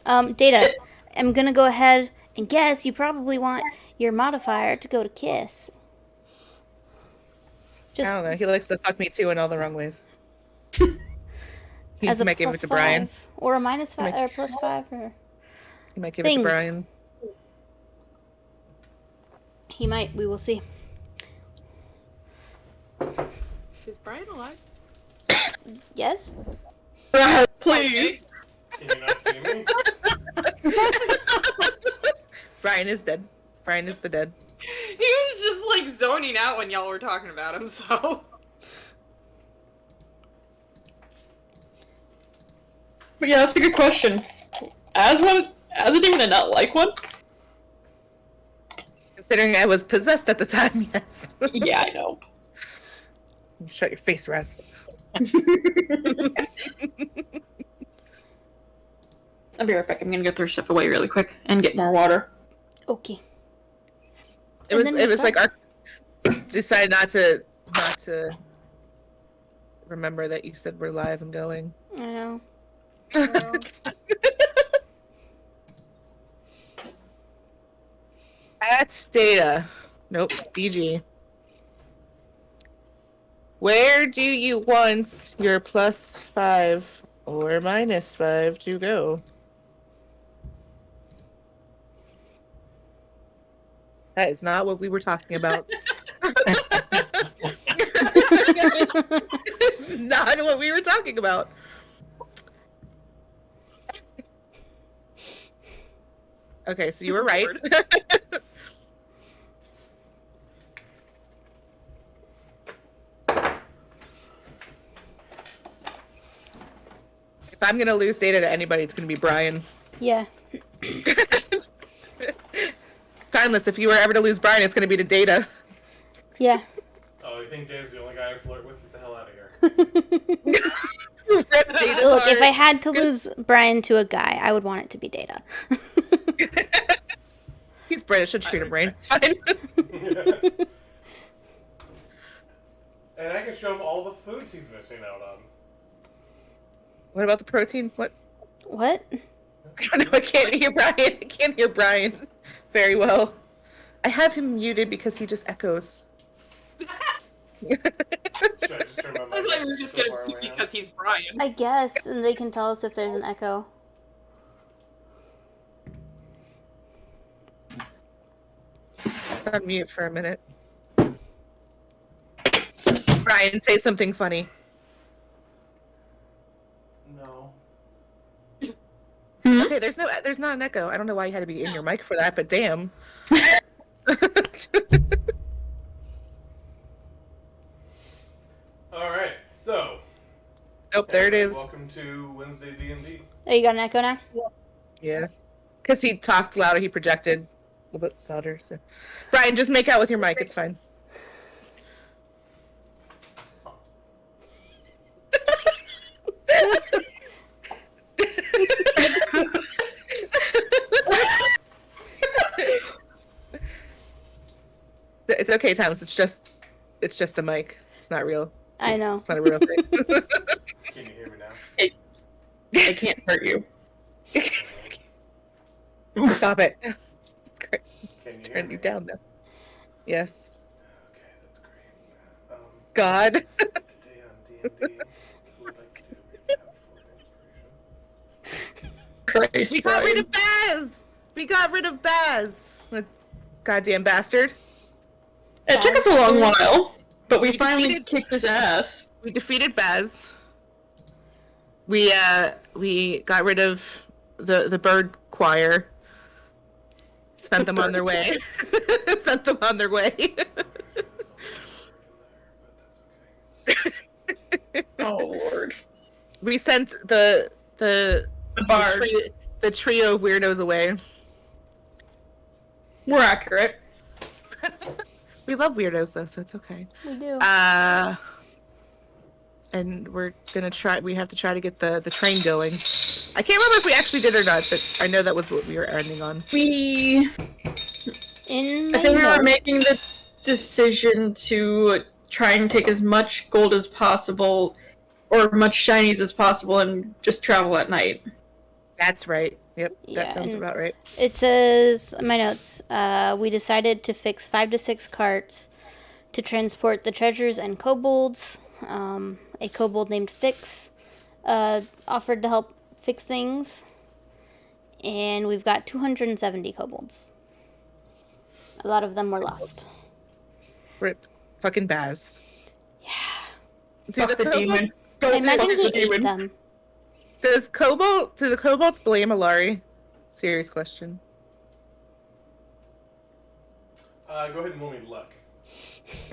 Data, I'm gonna go ahead and guess you probably want your modifier to go to Kiss. I Just don't know. He likes to fuck me too in all the wrong ways. He as a might give it plus to Brian. 5 or a minus He 5 might, or plus 5 or he might give it to things. Brian. He might. We will see. Is Brian alive? Yes. Please. Can you not see me? Brian is dead. Brian is the dead. He was just like zoning out when y'all were talking about him, so. But yeah, that's a good question. As a demon and not like one? Considering I was possessed at the time, yes. Yeah, I know. Shut your face, Raz. I'll be right back. I'm gonna go throw stuff away really quick and get more water. Okay. It was like our decided not to remember that you said we're live and going. I know. At data. Nope. DG. Where do you want your +5 or -5 to go? That is not what we were talking about. It's not what we were talking about. Okay, so you were right. If I'm gonna lose data to anybody, it's gonna be Brian. Yeah. Timeless, if you were ever to lose Brian, it's gonna be to data. Yeah. Oh, you think Dave's the only guy I flirt with? Get the hell out of here. Rip Data's Look, if heart. I had to lose Brian to a guy, I would want it to be Data. He's British, should treat him right. It's fine. And I can show him all the foods he's missing out on. What about the protein? What? What? I don't know, I can't hear Brian. I can't hear Brian very well. I have him muted because he just echoes. Should I just turn my I mic thought you were off just so gonna far be away now? because he's Brian. I guess, and they can tell us if there's an echo. Let's unmute for a minute. Brian, say something funny. No. Okay, there's not an echo. I don't know why you had to be in your mic for that, but damn. Alright, so. Nope, there it is. Welcome to Wednesday D&D. Oh, you got an echo now? Yeah. Because he talked louder, he projected a little bit louder. So. Brian, just make out with your mic, it's fine. It's okay, Thomas. It's just a mic. It's not real. I know. It's not a real thing. Can you hear me now? I can't hurt you. Stop it. Can Just you hear turn me? you down now. Yes. Okay, that's great. God. Today on D&D, who would like to recap for inspiration? Christ, We got rid Brian. of Baz! We got rid of Baz! What goddamn bastard. It took us a long while, but we We finally defeated- kicked his ass. We defeated Baz. We got rid of the bird choir. Sent them on their way. Sent them on their way. Oh lord. We sent the bards. the trio of weirdos away. We're accurate. We love weirdos though, so it's okay. We do. And we're gonna try. We have to try to get the train going. I can't remember if we actually did or not, but I know that was what we were ending on. We In I my think we were notes- making the decision to try and take as much gold as possible, or much shinies as possible, and just travel at night. That's right. Yep, Yeah, that sounds and about right. it says my notes. We decided to fix 5 to 6 carts to transport the treasures and kobolds. A kobold named Fix offered to help fix things, and we've got 270 kobolds. A lot of them were lost. Rip. Fucking Baz. Do Fuck the kobolds, demon. I Don't imagine fuck he the ate demon. them. do the kobolds blame Alari? Serious question. Go ahead and roll me luck.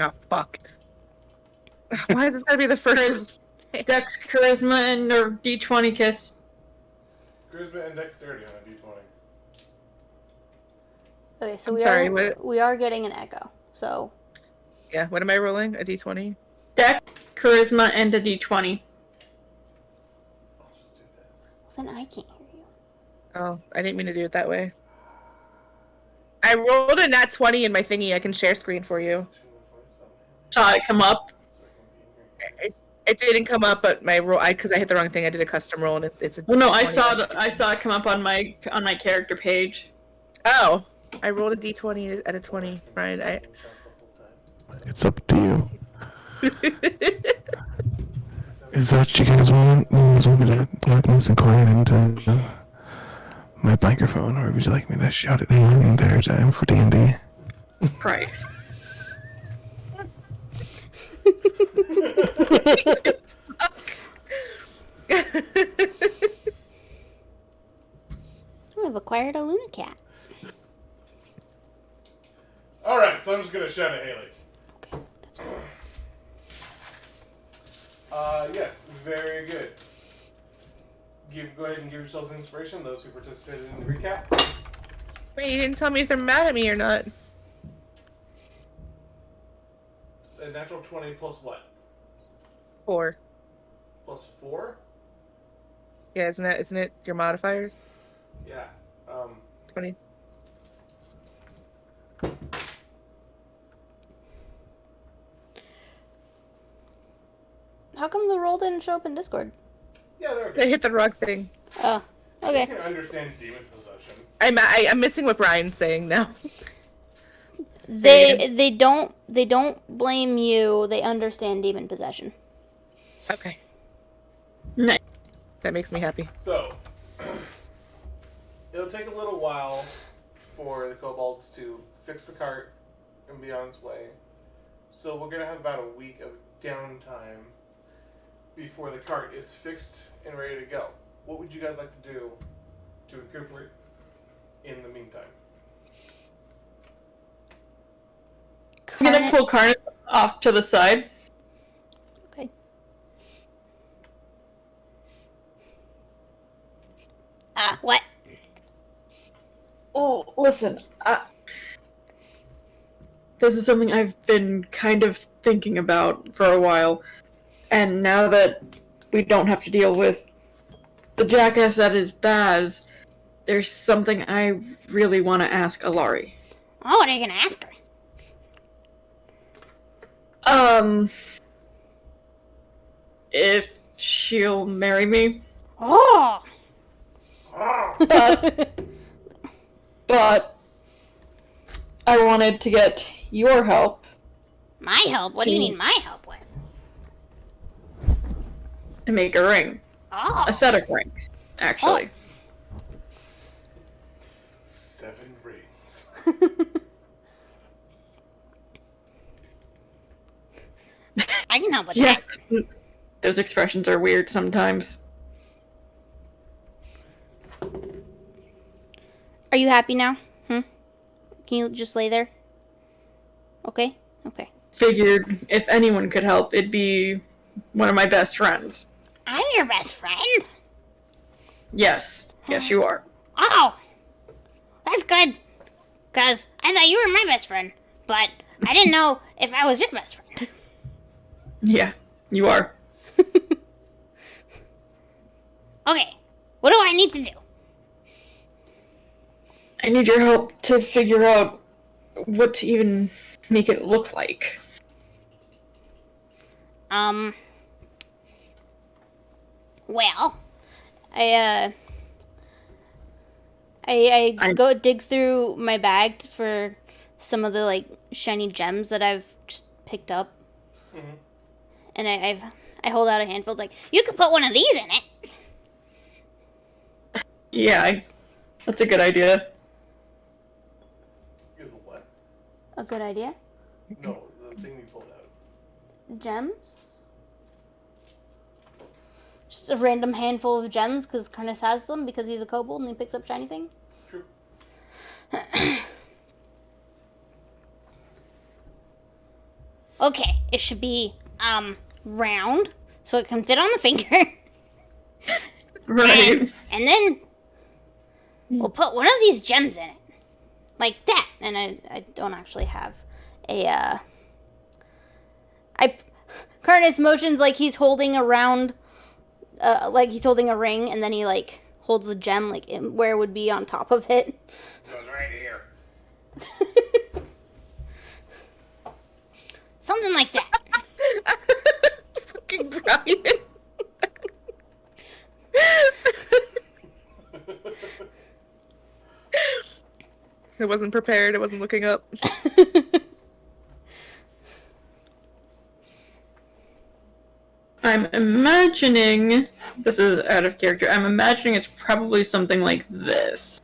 Oh, fuck. Why is this gotta be the first roll? Dex, charisma, and or D20 kiss. Charisma and dexterity on a d20. Okay, so I'm we sorry, are what? we are getting an echo. So Yeah, what am I rolling? A d20? Dex, charisma, and a D20. I'll just do this. then I can't hear you. Oh, I didn't mean to do it that way. I rolled a nat 20 in my thingy. I can share screen for you. Saw it come up. So I can be in here. It didn't come up, but my roll, because I hit the wrong thing. I did a custom roll, and it's a. Oh no, I 20. saw it come up on my character page. Oh, I rolled a d20 at a 20, Ryan. It's up to you. Is that what you guys want? You guys want me to talk nice and quiet into my microphone, or would you like me to shout it in the entire time for D&D? Christ. I've acquired a Luna cat. Alright, so I'm just gonna shout at Haley. Okay, that's fine. Yes, very good. Go ahead and give yourselves an inspiration, those who participated in the recap. Wait, you didn't tell me if they're mad at me or not. A natural 20 plus what? 4. Plus 4? Yeah, isn't it your modifiers? Yeah. 20. How come the roll didn't show up in Discord? Yeah, there we I go. hit the wrong thing. Oh, You okay. can understand demon possession. I'm missing what Brian's saying now. They don't blame you. They understand demon possession. Okay, Nice. that makes me happy. So, it'll take a little while for the kobolds to fix the cart and be on its way. So we're gonna have about a week of downtime before the cart is fixed and ready to go. What would you guys like to do to recuperate in the meantime? I'm gonna pull Karnis off to the side. Okay. What? Oh, listen. This is something I've been kind of thinking about for a while. And now that we don't have to deal with the jackass that is Baz, there's something I really want to ask Alari. Oh, what are you gonna ask her? If she'll marry me. Oh. But I wanted to get your help My help? What do you need my help with? to make a ring. Oh. A set of rings, actually. 7 rings. I can help with Yeah. that. Those expressions are weird sometimes. Are you happy now? Can you just lay there? Okay. Okay. Figured if anyone could help, it'd be one of my best friends. I'm your best friend. Yes. Yes, you are. Oh. That's good. Cause I thought you were my best friend, but I didn't know if I was your best friend. Yeah, you are. Okay. What do I need to do? I need your help to figure out what to even make it look like. Well, I I go dig through my bag for some of the like shiny gems that I've just picked up, and I hold out a handful. It's like, you could put one of these in it. Yeah, that's a good idea. Is what? A good idea. No, the thing we pulled out. Gems. Just a random handful of gems because Karnis has them because he's a kobold and he picks up shiny things. True. Okay, it should be round so it can fit on the finger. Right. And then we'll put one of these gems in it. Like that. And I don't actually have a Karnis motions like he's holding a round like he's holding a ring, and then he like holds the gem like where it would be on top of it. Goes right here. Something like that. Fucking Brian. I wasn't prepared. I wasn't looking up. I'm imagining this is out of character. I'm imagining it's probably something like this.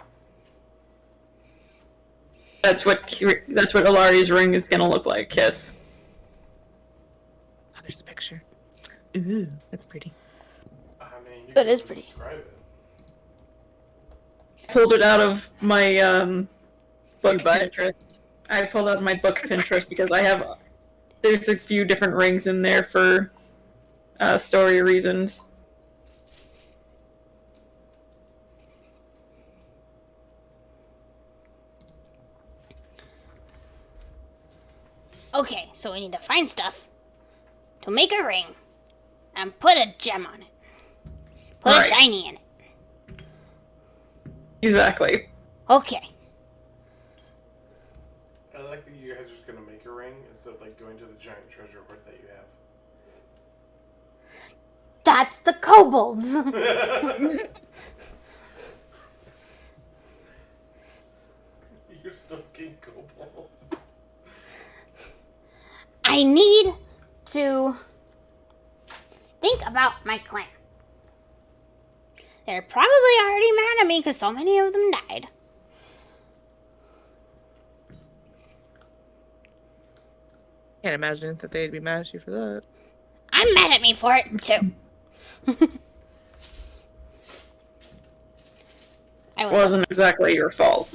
That's what Ilari's ring is gonna look like. Kiss. Oh, there's a picture. Ooh, that's pretty. I mean, you That can is just pretty. describe it. Pulled it out of my book Your butt? Pinterest. I pulled out my book Pinterest because there's a few different rings in there for story reasons. Okay, so we need to find stuff to make a ring and put a gem on it. Put Right. a shiny in it. Exactly. Okay. I like that you guys are just gonna make a ring instead of like going to the giant treasure hoard that you have. That's the kobolds. You're still King Kobold. I need to think about my clan. They're probably already mad at me because so many of them died. Can't imagine that they'd be mad at you for that. I'm mad at me for it too. I was Wasn't exactly your fault.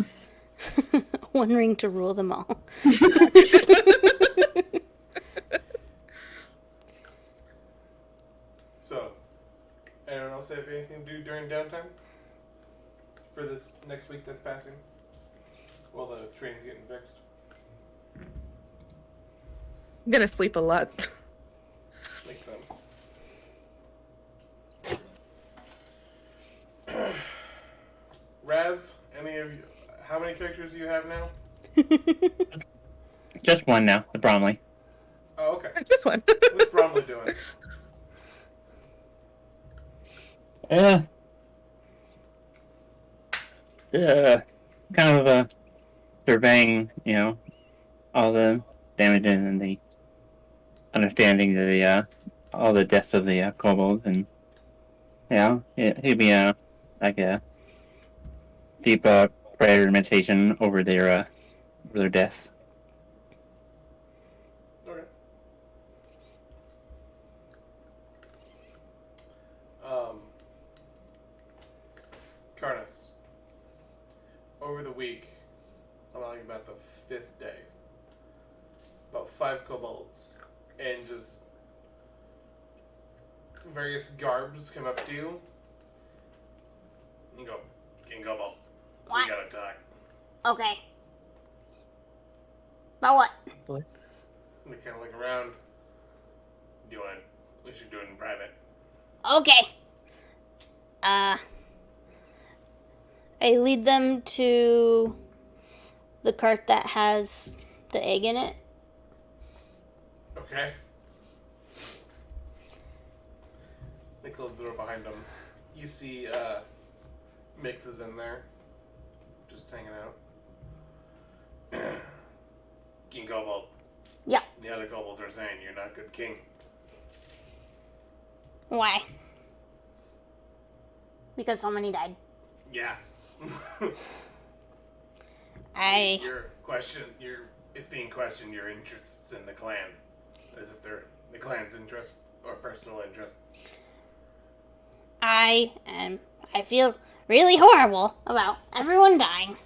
one ring to rule them all. So, anyone else have anything to do during downtime? For this next week that's passing? While the train's getting fixed? I'm gonna sleep a lot. Makes sense. Raz, any of you, how many characters do you have now? Just one now, the Bromley. Oh, okay. This one. What's Bromley doing? Kind of surveying, all the damages and the understanding the all the deaths of the kobolds, and he'd be like a deep prayer meditation over their death. Okay. Karnis. Over the week, I'm talking about the 5th day, about 5 kobolds, and just various garbs come up to you. You go, King Kobold, What? we gotta talk. Okay. About what? And they kind of look around. We should do it in private. Okay. I lead them to the cart that has the egg in it. Okay. They close the door behind them. You see, Mix is in there. just hanging out. King Kobold. Yeah. The other kobolds are saying you're not good king. Why? Because so many died. Yeah. It's being questioned your interests in the clan. As if they're the clan's interest or personal interest. I feel really horrible about everyone dying.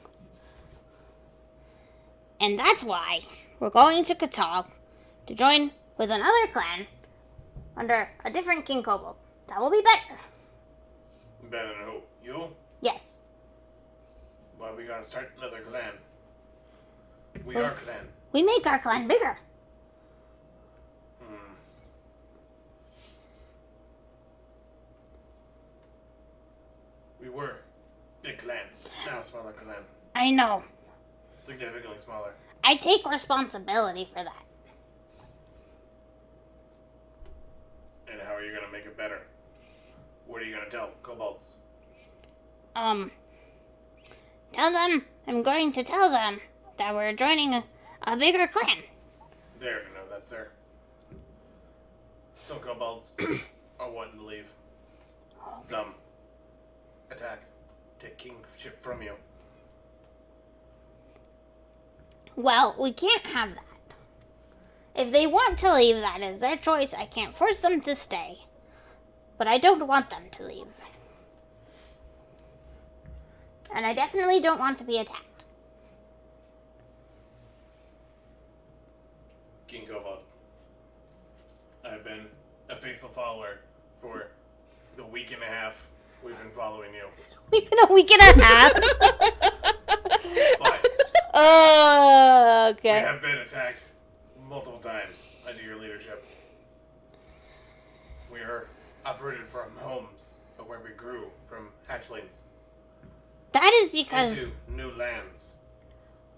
And that's why we're going to Katal to join with another clan under a different King Kobold. That will be better. Better than who? You? Yes. Why we gotta start another clan? We are clan. We make our clan bigger. We were big clan. Now smaller clan. I know. Significantly smaller. I take responsibility for that. And how are you gonna make it better? What are you gonna tell kobolds? I'm going to tell them that we're joining a bigger clan. They already know that, sir. Some kobolds are wanting to leave. Some attack, take kingship from you. Well, we can't have that. If they want to leave, that is their choice. I can't force them to stay. But I don't want them to leave. And I definitely don't want to be attacked. King Kobold, I've been a faithful follower for the week and a half we've been following you. We've been a week and a half. But Oh, we okay. have been attacked multiple times under your leadership. We are uprooted from homes where we grew from hatchlings That is because into new lands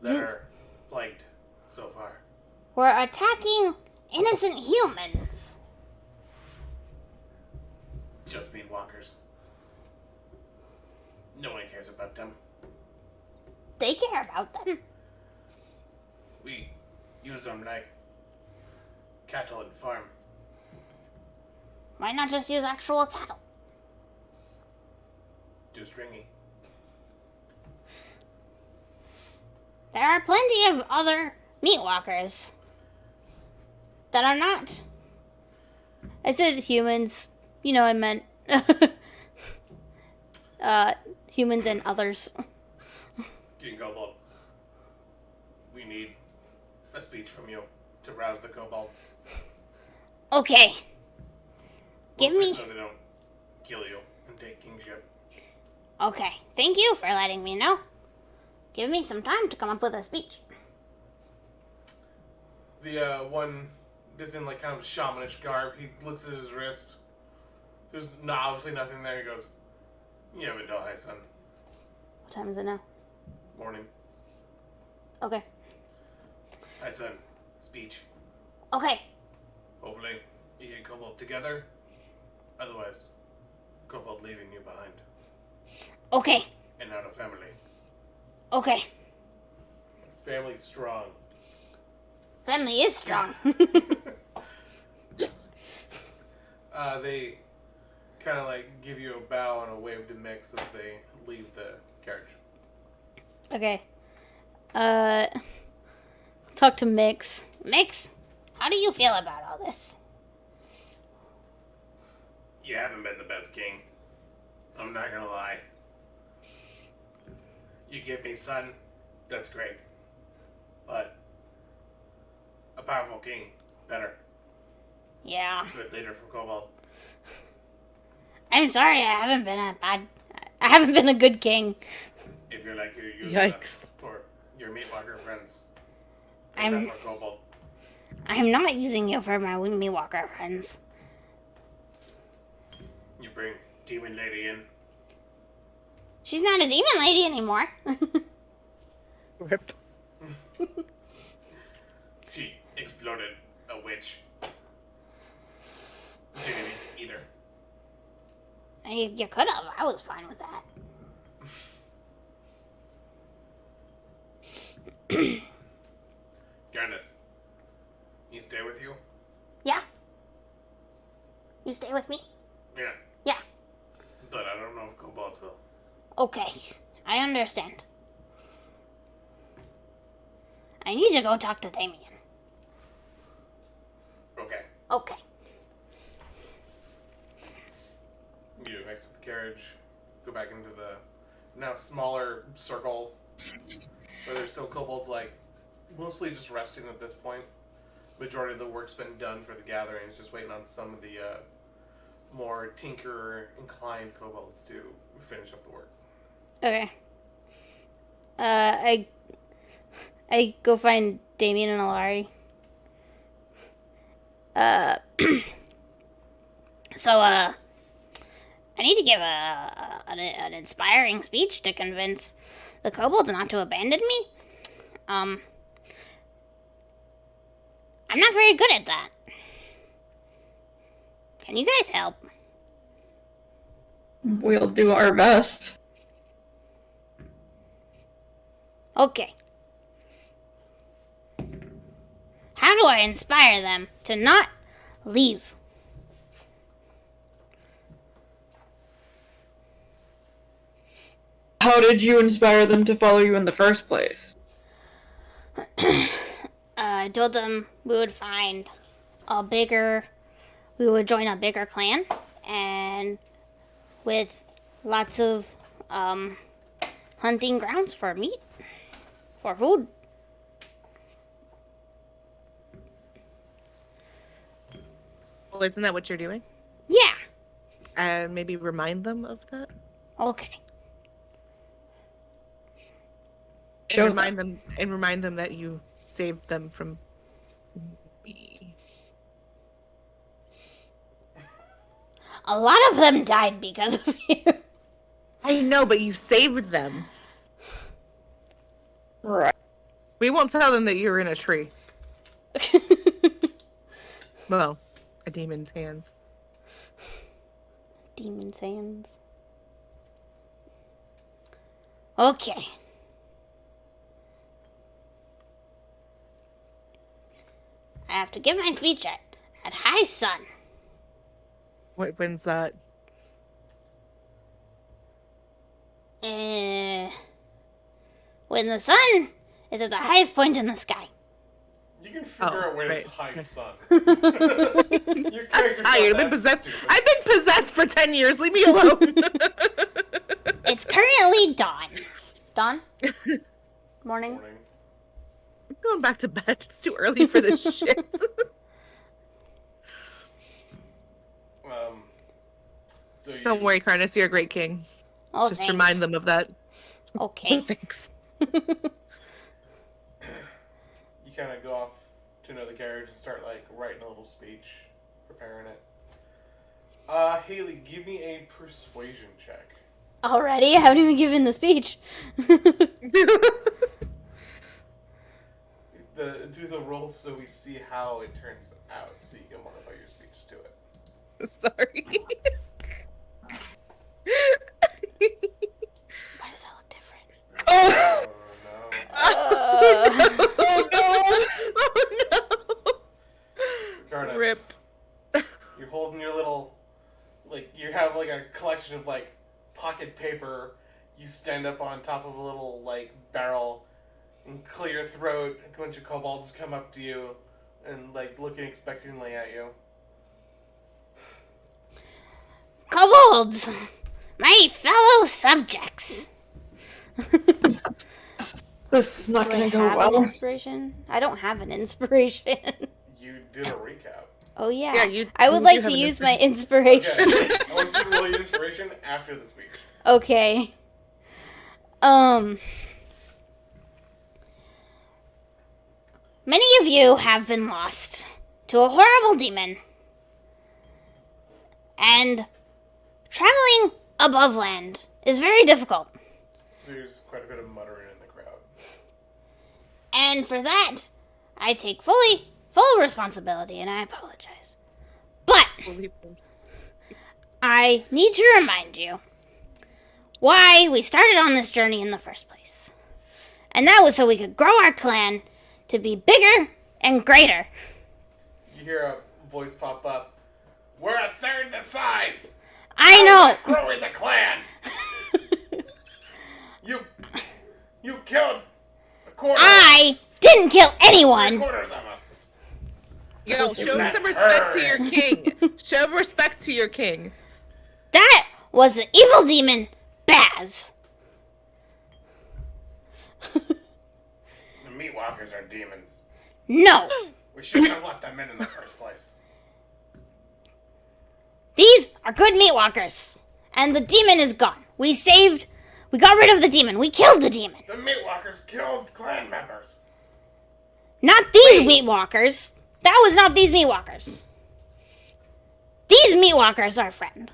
that are plagued so far. we're attacking innocent humans. Just meat walkers. No one cares about them. They care about them. We use them like cattle and farm. Why not just use actual cattle? Too stringy. There are plenty of other meat walkers that are not. I said humans. You know, I meant humans and others. King Kobold, we need a speech from you to rouse the kobolds. Okay. Give Mostly me. so they don't kill you and take kingship. Okay. Thank you for letting me know. Give me some time to come up with a speech. The one that's in like kind of shamanish garb, he looks at his wrist. There's obviously nothing there. He goes, "You haven't done, hi son. What time is it now? Morning. Okay. Hi son. Speech. Okay. Hopefully you get kobold together. Otherwise, kobold leaving you behind Okay. and not a family. Okay. Family strong. Family is strong. They kind of like give you a bow and a wave to Mix as they leave the carriage. Okay. Talk to Mix. Mix, how do you feel about all this? You haven't been the best king. I'm not gonna lie. You give me son, that's great. But a powerful king, better. Yeah. Good leader from Kobold. I'm sorry, I haven't been a good king. If you're like your Yikes. or your meat walker friends. I'm- That's more Kobold. I'm not using you for my meat walker friends. You bring demon lady in. She's not a demon lady anymore. Rip. She exploded a witch. Didn't eat her. You could have. I was fine with that. You stay with me? Yeah. Yeah. But I don't know if kobolds will. Okay. I understand. I need to go talk to Damien. Okay. Okay. You exit the carriage, go back into the now smaller circle where there's still kobolds, like, mostly just resting at this point. Majority of the work's been done for the gathering. It's just waiting on some of the more tinker-inclined kobolds to finish up the work. Okay. I go find Damien and Alari. I need to give an inspiring speech to convince the kobolds not to abandon me. I'm not very good at that. Can you guys help? We'll do our best. Okay. How do I inspire them to not leave? How did you inspire them to follow you in the first place? I told them we would join a bigger clan, and with lots of hunting grounds for meat, for food. Well, isn't that what you're doing? Yeah. Maybe remind them of that. Okay. And remind them that you saved them from me. A lot of them died because of you. I know, but you saved them. Right. We won't tell them that you were in a tree. Well, a demon's hands. Demon's hands. Okay. I have to give my speech at high sun. When's that? When the sun is at the highest point in the sky. You can figure out when right. it's high sun. I'm tired. I've been possessed for 10 years. Leave me alone. It's currently dawn. Dawn? Morning? I'm going back to bed. It's too early for this shit. So you, Don't worry, Karnis. You're a great king. Oh, Just thanks. remind them of that. Okay. Thanks. you kind of go off to another carriage and start, like, writing a little speech, preparing it. Haley, give me a persuasion check. Already? I haven't even given the speech. Do the roll so we see how it turns out, so you can modify your speech to it. Sorry. Why does that look different? Oh no. Karnis, Rip. You're holding your little, like, you have, like, a collection of, like, pocket paper. You stand up on top of a little, like, barrel and clear your throat. A bunch of kobolds come up to you and, like, looking expectantly at you. Kobolds! My fellow subjects! This is not Do I gonna go have an well. inspiration? I don't have an inspiration. You did a recap. Oh yeah. Yeah, I would you like do have to an use my inspiration. Okay, I want you to roll your inspiration after the speech. Okay. Many of you have been lost to a horrible demon. And traveling above land is very difficult. There's quite a bit of muttering in the crowd. And for that, I take full responsibility, and I apologize. But I need to remind you why we started on this journey in the first place. And that was so we could grow our clan to be bigger and greater. You hear a voice pop up. We're a third the size. I know. Growing the clan. You killed a quarter. I didn't kill anyone. Quarters of us. Yo, show some respect to your king. Show respect to your king. That was the evil demon, Baz. The meat walkers are demons. No, We shouldn't have let them in the first place. these are good meat walkers. And the demon is gone. We got rid of the demon. We killed the demon. The meat walkers killed clan members. Not these meat walkers. That was not these meat walkers. These meat walkers are friend.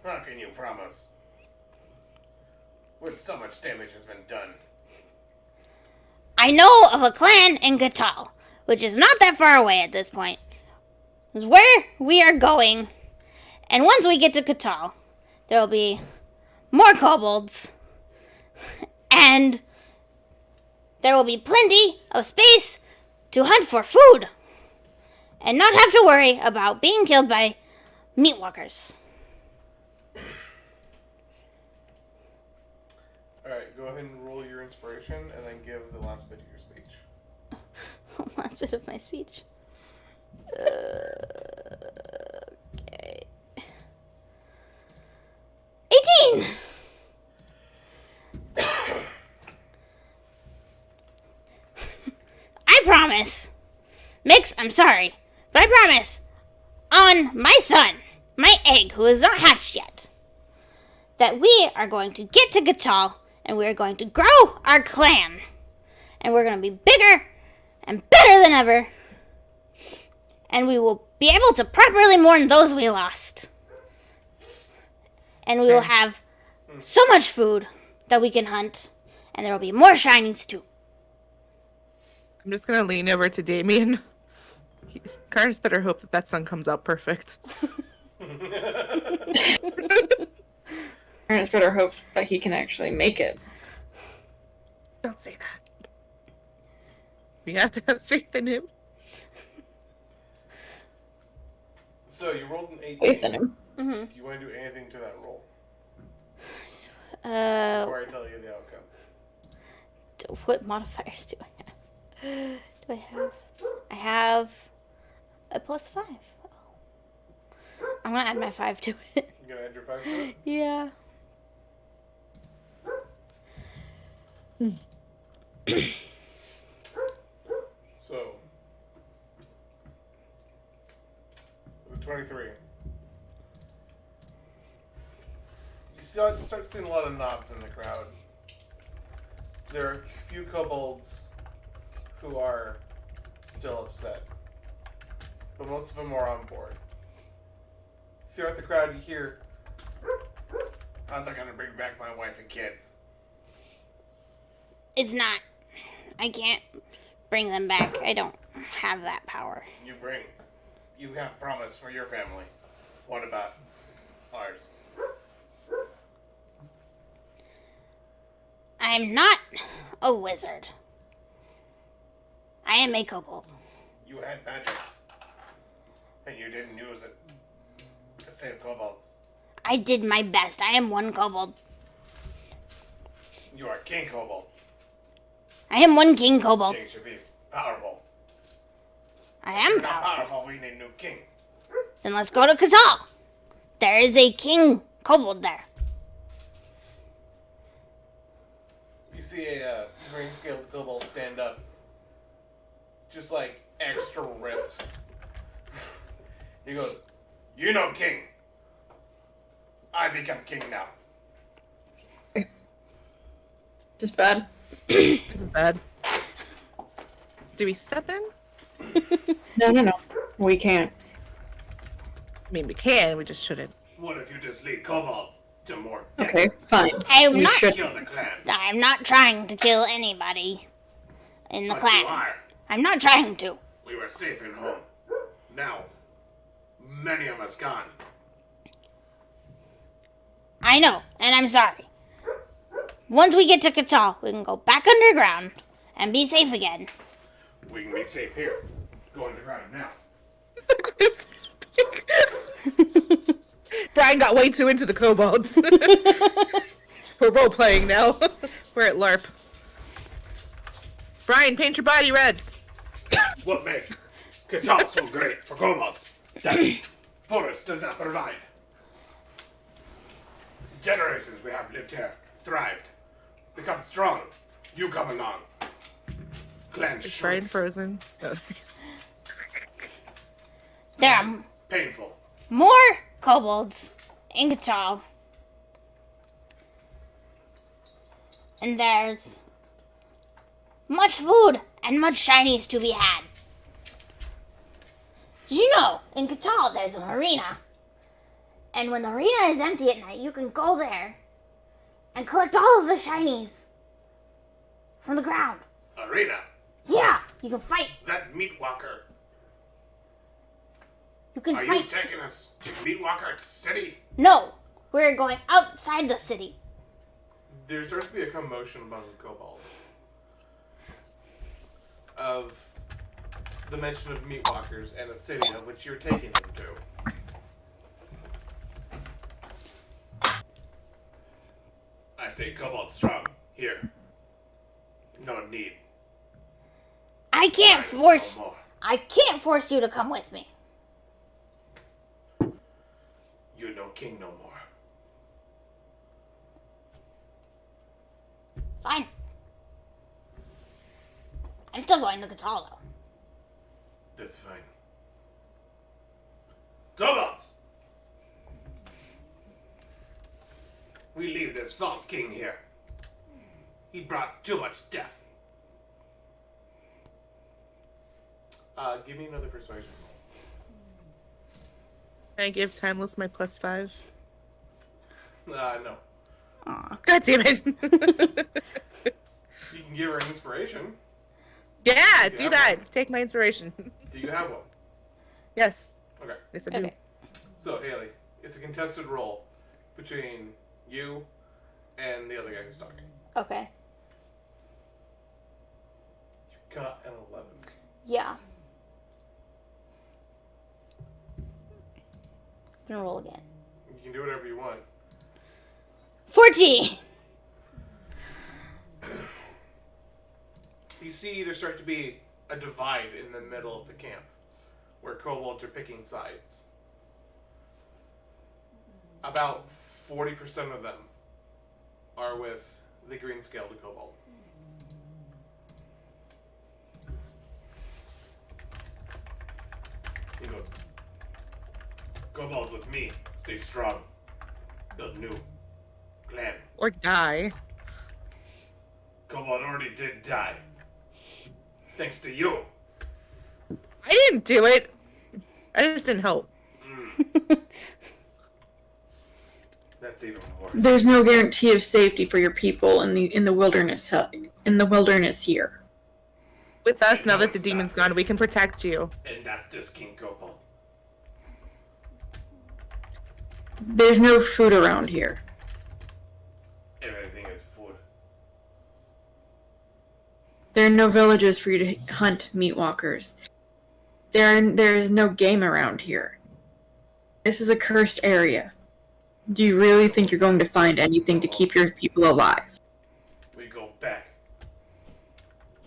How can you promise? When so much damage has been done. I know of a clan in Katal, which is not that far away at this point. It's where we are going. And once we get to Katal, there will be more kobolds. And there will be plenty of space to hunt for food. And not have to worry about being killed by meat walkers. Alright, go ahead and roll your inspiration and then give the last bit of your speech. Last bit of my speech. Okay. 18! I promise. Mix, I'm sorry, but I promise on my son, my egg, who is not hatched yet, that we are going to get to Katal and we are going to grow our clan. And we're going to be bigger and better than ever. And we will be able to properly mourn those we lost. And we will have so much food that we can hunt. And there will be more shinies too. I'm just gonna lean over to Damien. Karnis better hope that sun comes out perfect. Parents better hope that he can actually make it. Don't say that. We have to have faith in him. So you rolled an 18. Faith in him. Mm-hmm. Do you want to do anything to that roll? Uh, Before I tell you the outcome. what modifiers do I have? I have a +5. Oh. I'm gonna add my 5 to it. You gonna add your 5 to it? Yeah. So, with 23. You start seeing a lot of knobs in the crowd. There are a few kobolds who are still upset, but most of them are on board. Throughout the crowd, you hear, "How's I gonna bring back my wife and kids?" It's not. I can't bring them back. I don't have that power. You have promise for your family. What about ours? I'm not a wizard. I am a kobold. You had magics, and you didn't use it to save kobolds. I did my best. I am one kobold. You are king kobold. I am one king kobold. King should be powerful. I am You're not powerful. powerful. We need a new king. Then let's go to Katal. There is a king kobold there. You see a green-scaled kobold stand up, just like extra ripped. He goes, "You know, king. I become king now." Is this bad? This is bad. Do we step in? No. We can't. I mean, we can. We just shouldn't. What if you just lead kobolds to more death? Okay, fine. I am We not. should. Kill the clan. I'm not trying to kill anybody in the But clan. you are. I'm not trying to. We were safe in home. Now, many of us gone. I know, and I'm sorry. Once we get to Katal, we can go back underground and be safe again. We can be safe here. Go underground now. It's like, Brian got way too into the kobolds. We're role playing now. We're at LARP. Brian, paint your body red. What makes Katal so great for kobolds that forest does not provide? Generations we have lived here, thrived, become strong. You come along. Clan Is Brian frozen? Oh. There are painful. more kobolds in Katal. And there's much food and much shinies to be had. You know, in Katal there's an arena. And when the arena is empty at night, you can go there and collect all of the shinies from the ground. Arena. Yeah, you can fight. That meat walker. You can Are fight. you taking us to Meat Walker City? No, we're going outside the city. There starts to be a commotion among the kobolds of the mention of meat walkers and a city of which you're taking them to. I say kobold strong. Here. No need. I can't No force. more. I can't force you to come with me. You no king no more. Fine. I'm still going to Katal though. That's fine. Kobolds! We leave this false king here. He brought too much death. Give me another persuasion roll. Can I give Timeless my +5? No. God damn it. You can give her inspiration. Yeah, Do you do have that. one? Take my inspiration. Do you have one? Yes. Okay. Yes, I do. Okay. So, Haley, it's a contested roll between you and the other guy who's talking. Okay. You got an 11. Yeah. I'm gonna roll again. You can do whatever you want. 14. You see there start to be a divide in the middle of the camp where kobolds are picking sides. About 40% of them are with the green-scaled kobold. He goes, kobolds with me, stay strong, build new clan. Or die. Kobold already did die. Thanks to you. I didn't do it. I just didn't help. That's even worse. There's no guarantee of safety for your people in the wilderness here. With us, now No, that the it's demon's not gone, we can protect you. And that's this King Kobold. There's no food around here. Everything is food. There are no villages for you to hunt meat walkers. There is no game around here. This is a cursed area. Do you really think you're going to find anything to keep your people alive? We go back.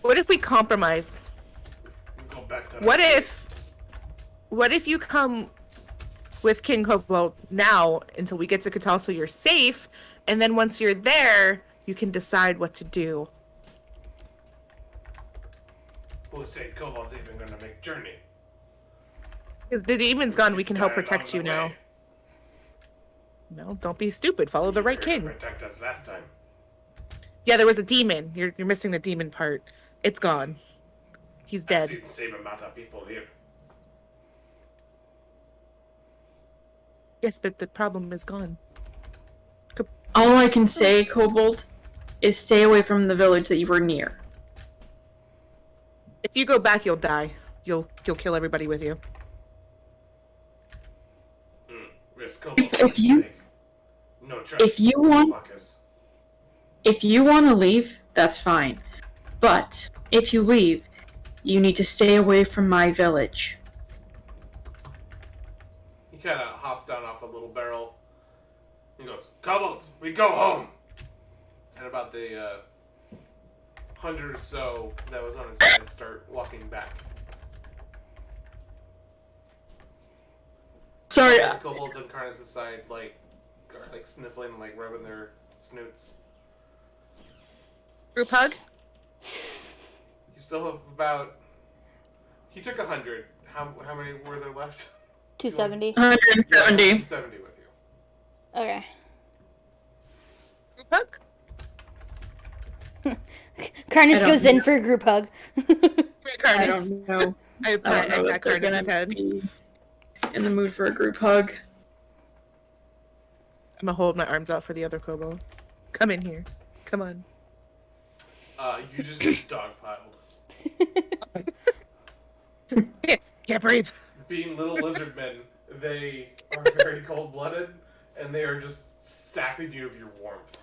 What if we compromise? We go back to What if you come with King Kobold now until we get to Katal so you're safe, and then once you're there, you can decide what to do. Who said Kobold's even gonna make journey? Because the demon's gone, we can help Die protect you along the now. way. No, don't be stupid. Follow the right You were king. gonna protect us last time. Yeah, there was a demon. You're missing the demon part. It's gone. He's I've dead. seen the same amount of people here. Yes, but the problem is gone. All I can say, Kobold, is stay away from the village that you were near. If you go back, you'll die. You'll kill everybody with you. Risk Kobold. If you- No trust. if you want- Walkers. If you want to leave, that's fine. But if you leave, you need to stay away from my village. He kind of hops down off a little barrel He goes, "Kobolds, we go home." And about the 100 or so that was on his side start walking back. Sorry. The kobolds on Karnis' side, like, are like sniffling, like rubbing their snoots. Group hug? You still have about. He took 100. How many were there left? 270. 170. 70 with you. Okay. Group hug? Karnis I don't goes in for a group hug. Come here, I Karnis. don't know. I I don't know pat if they're Karnis' gonna head. be in the mood for a group hug. I'm gonna hold my arms out for the other kobolds. Come in here. Come on. You just get dogpiled. Can't breathe. Being little lizard men, they are very cold-blooded, and they are just sapping you of your warmth.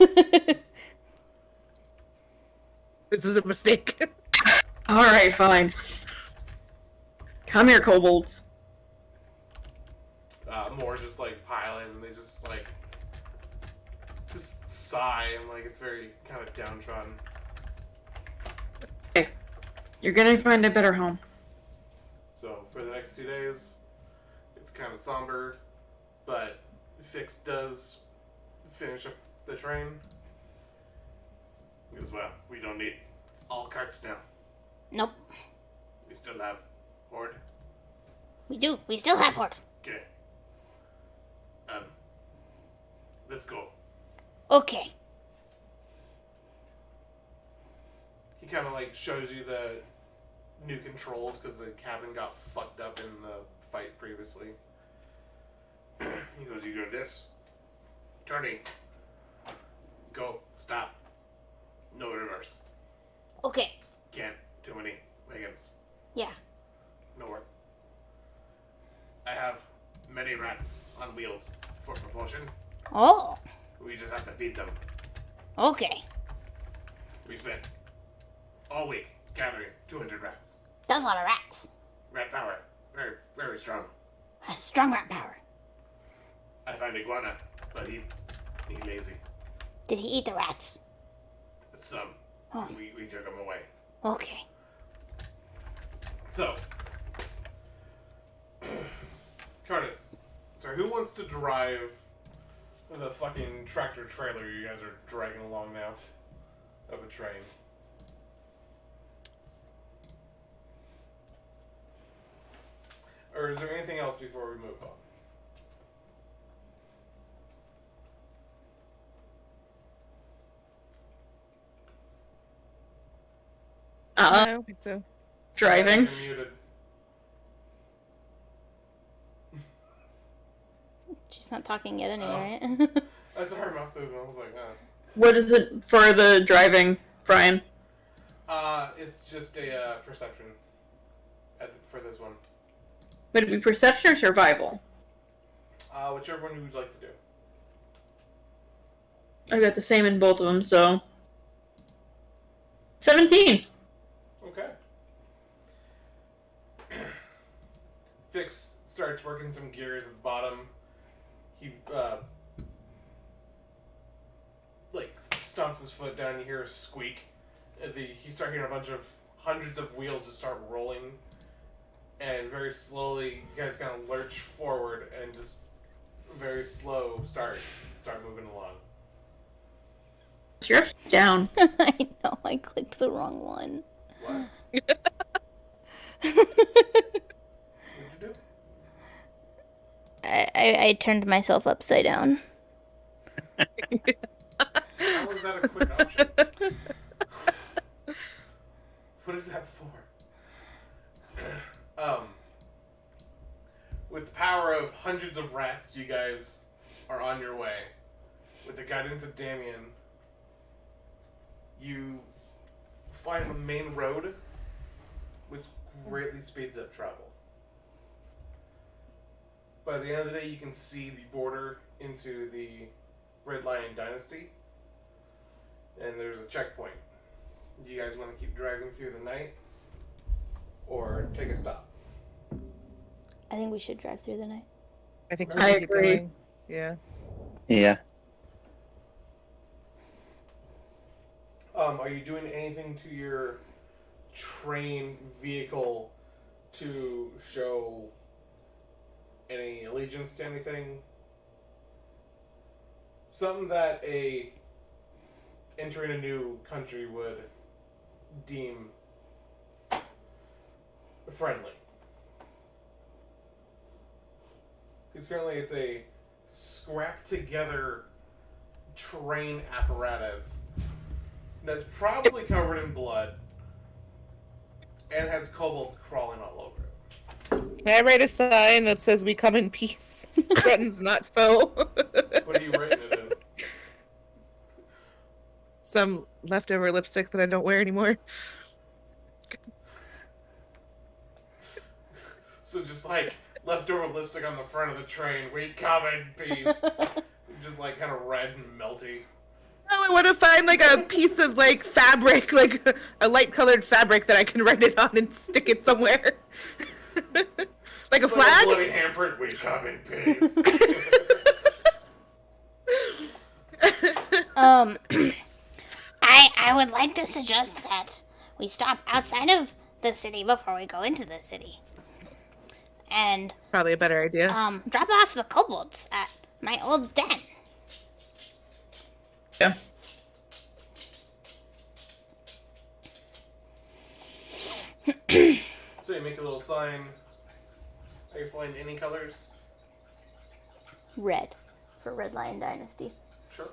This is a mistake. Alright, fine. Come here, kobolds. More just like piling, and they just sigh, and like it's very kind of downtrodden. Hey, you're gonna find a better home. So for the next 2 days, it's kind of somber, but Fix does finish up the train. He goes, "Well, we don't need all carts now. Nope. We still have Horde. We do. We still have Horde. Okay. Let's go." Okay. He kind of like shows you the new controls because the cabin got fucked up in the fight previously. He goes, "You go this, turning, go, stop, no reverse. Okay. Can't, too many wagons, Yeah. nowhere. I have many rats on wheels for propulsion. Oh. We just have to feed them. Okay. We spent all week gathering 200 rats. That's a lot of rats. Rat power, very, very strong. Has strong rat power. I found iguana, but he lazy. Did he eat the rats? Some. Oh. We took him away. Okay. So, Karnis, sorry, who wants to drive the fucking tractor trailer you guys are dragging along now of a train? Or is there anything else before we move on? I don't think so. Driving. You're muted. She's not talking yet anyway, Oh. right? I saw her mouth move and I was like, What is it for the driving, Brian? It's just a perception for this one. Would it be perception or survival? Whichever one you would like to do. I got the same in both of them, so 17. Okay. Fix starts working some gears at the bottom. He like stomps his foot down. You hear a squeak. You start hearing a bunch of hundreds of wheels just start rolling, and very slowly you guys kind of lurch forward and just very slow start moving along. You're upside down. I know, I clicked the wrong one. What? What'd you do? I turned myself upside down. How was that a quick option? What is that for? With the power of hundreds of rats, you guys are on your way. With the guidance of Damien, you find the main road, which greatly speeds up travel. By the end of the day, you can see the border into the Red Lion Dynasty, and there's a checkpoint. Do you guys want to keep driving through the night, or take a stop? I think we should drive through the night. I think we I should keep agree. going. Yeah. Yeah. Are you doing anything to your train vehicle to show any allegiance to anything? Something that entering a new country would deem friendly. Because currently it's a scrapped together train apparatus that's probably covered in blood and has kobolds crawling all over it. Can I write a sign that says "We come in peace"? Friends, not foe. What are you writing it in? Some leftover lipstick that I don't wear anymore. So just like leftover lipstick on the front of the train, we come in peace. Just like kind of red and melty. Oh, I want to find like a piece of like fabric, like a light colored fabric that I can write it on and stick it somewhere. Like Just a flag? Like a bloody handprint, we come in peace. I would like to suggest that we stop outside of the city before we go into the city. And Probably a better idea. drop off the kobolds at my old den. Yeah. So you make a little sign. Are you flying any colors? Red. For Red Lion Dynasty. Sure.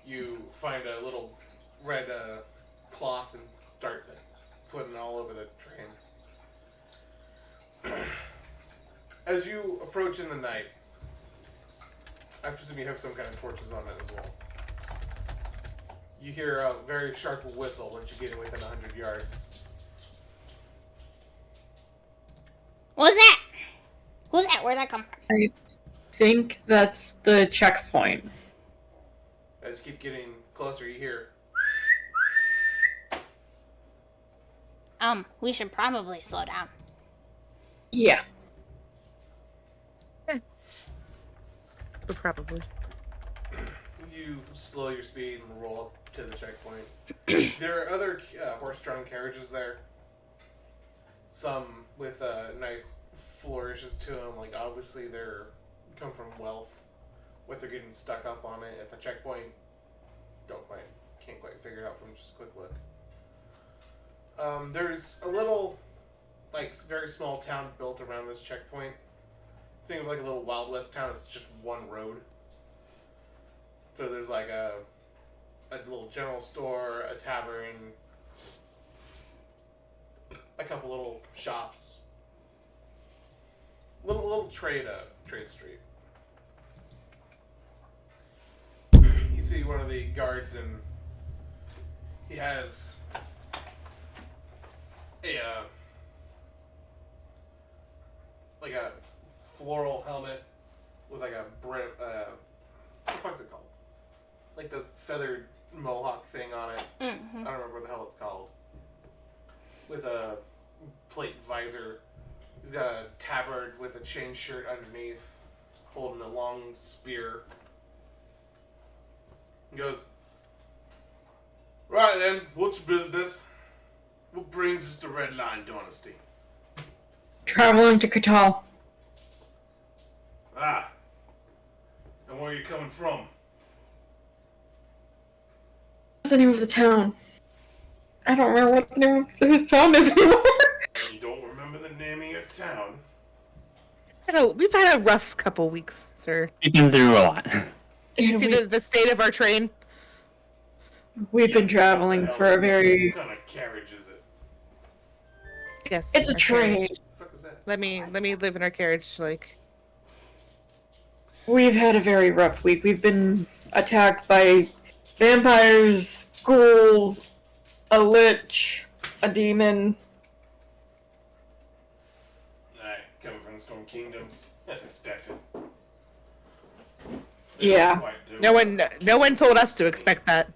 You find a little red cloth and start putting it all over the train. As you approach in the night, I presume you have some kind of torches on it as well. You hear a very sharp whistle once you get within 100 yards. What was that? Who's that? Where'd that come from? I think that's the checkpoint. As you keep getting closer, you hear, We should probably slow down. Yeah. Probably. you slow your speed and roll up to the checkpoint. There are other horse-drawn carriages there. Some with nice flourishes to them, like obviously they're come from wealth. What they're getting stuck up on it at the checkpoint, can't quite figure it out from just a quick look. There's a little, like, very small town built around this checkpoint. Think of like a little Wild West town. It's just one road. So there's like a little general store, a tavern, a couple little shops, little trade street. You see one of the guards, and he has like a floral helmet with like a brim. What the fuck's it called? Like the feathered mohawk thing on it. Mm-hmm. I don't remember what the hell it's called. With a plate visor. He's got a tabard with a chain shirt underneath, holding a long spear. He goes, "Right then, what's your business? What brings us to Red Lion Dynasty?" Traveling to Katal. "Ah. And where are you coming from?" What's the name of the town? I don't remember what the name of his town is anymore. "You don't remember the name of your town?" We've had a rough couple weeks, sir. We've been through a lot. You see the state of our train? We've been traveling for a very... What kind of carriage is it? Yes. It's a our train. carriage. What the fuck is that? Let me live in our carriage, like. We've had a very rough week. We've been attacked by vampires, ghouls, a lich, a demon. Aye, coming from the Storm Kingdoms. That's expected. Yeah. Quite do. No one told us to expect that.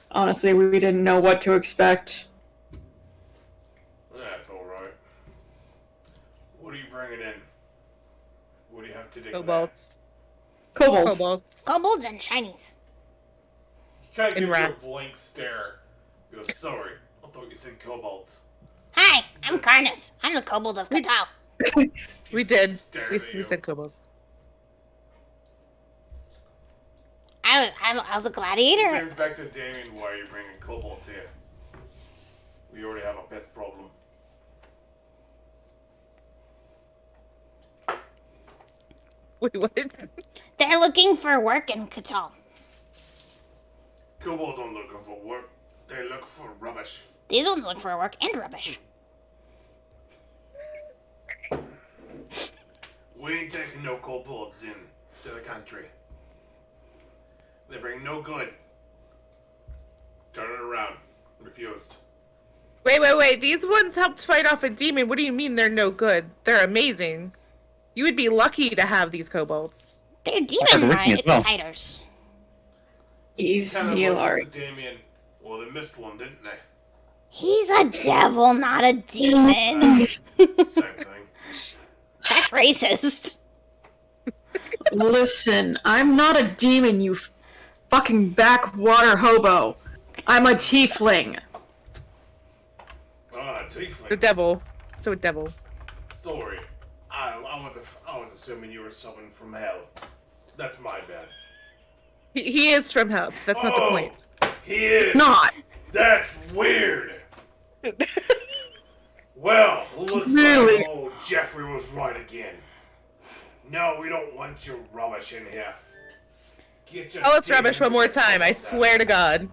Honestly, we didn't know what to expect. That's alright. What are you bringing in? What do you have to declare? Kobolds. Kobolds. Kobolds. Kobolds and shinies. kind of And gives you rats. a blank stare. He goes, sorry, I thought you said kobolds. Hi, I'm Karnis. I'm the kobold of Katal. We did. Stares at We you. said kobolds. I was a gladiator. Turns back to Damien. Why are you bringing kobolds here? We already have a pest problem. Wait, what? They're looking for work in Katal. Kobolds aren't looking for work. They look for rubbish. These ones look for work and rubbish. We ain't taking no kobolds in to the country. They bring no good. Turn it around. Refused. Wait. These ones helped fight off a demon. What do you mean they're no good? They're amazing. You would be lucky to have these kobolds. They're They're demon working as well. fighters. Eve's Kind of Sealari. looks at Damien. Well, they missed one, didn't they? He's a devil, not a demon. Same thing. That's racist. Listen, I'm not a demon, you fucking backwater hobo. I'm a tiefling. Ah, The tiefling. devil. So a devil. Sorry. I was assuming you were summoned from hell. That's my bad. He is from hell. That's not the point. He is. Not. That's weird. Well, looks Really? like old Jeffrey was right again. No, we don't want your rubbish in here. Get your Oh, it's demons rubbish one more and time. I kobolds swear out. to God.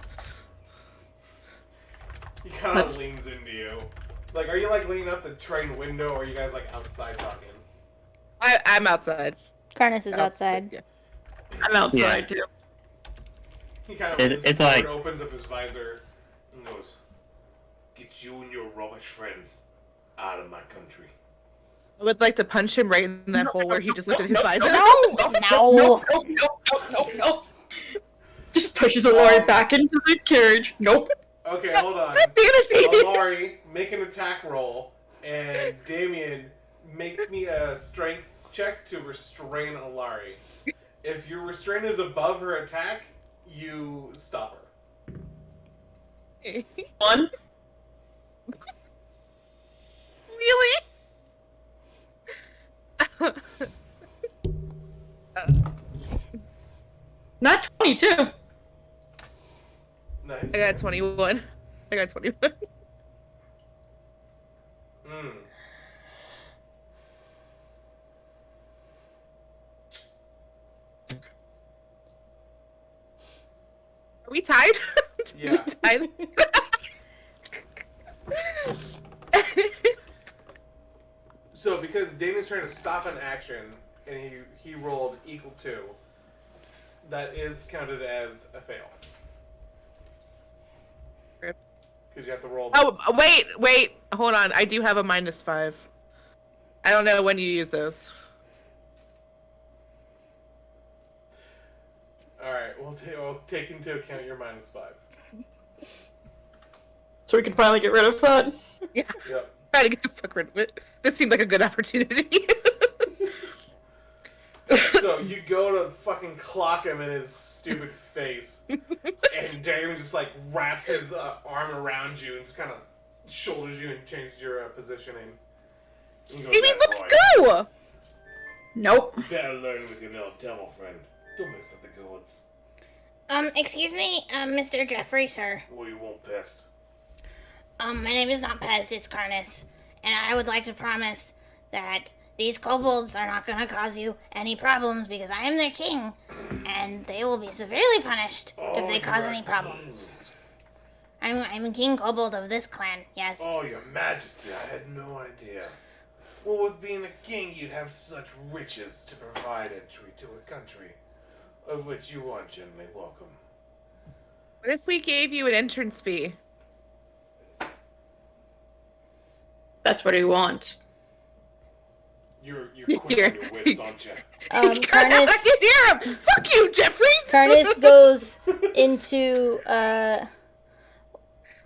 He kind of leans into you. Like, are you like leaning out the train window, or are you guys like outside talking? I'm outside. Karnis is outside. Yeah. I'm outside too. He kind of leans It's forward, like- opens up his visor, and goes, "Get you and your rubbish friends out of my country." I would like to punch him right in that hole where he just lifted his visor. No. Nope. Just pushes Alori back into the carriage. Nope. Okay, hold on. Damn it, Damien. Amari, make an attack roll, and Damien, make me a strength check to restrain Alari. If your restraint is above her attack, you stop her. One. Really? Not 22. Nice. I got 21. I got 21. Mm. Are we tied? Yeah. We tied? So, because Damien's trying to stop an action, and he rolled equal to, that is counted as a fail. Rip. Because you have to roll. Oh, wait. Hold on. I do have a -5. I don't know when you use those. Alright, we'll take into account your -5. So we can finally get rid of that. Yeah. Yep. Try to get the fuck rid of it. This seemed like a good opportunity. So you go to fucking clock him in his stupid face, and Damien just like wraps his arm around you and just kind of shoulders you and changes your positioning. And he goes, Damien, "That's let me right. go! Nope. Better learn with your little devil friend. Don't mess with the gods. Excuse me, Mr. Jeffrey, sir. Well, you won't pest. My name is not Pest, it's Karnis. And I would like to promise that these kobolds are not going to cause you any problems because I am their king, and they will be severely punished if they cause any problems. I'm a king kobold of this clan, yes. Oh, your majesty, I had no idea. Well, with being a king, you'd have such riches to provide entry to a country, of which you aren't generally welcome. What if we gave you an entrance fee? That's what he wants. You're quick on your wits, aren't you? I Karnis, can hear him! Fuck you, Jeffries! Karnis goes into,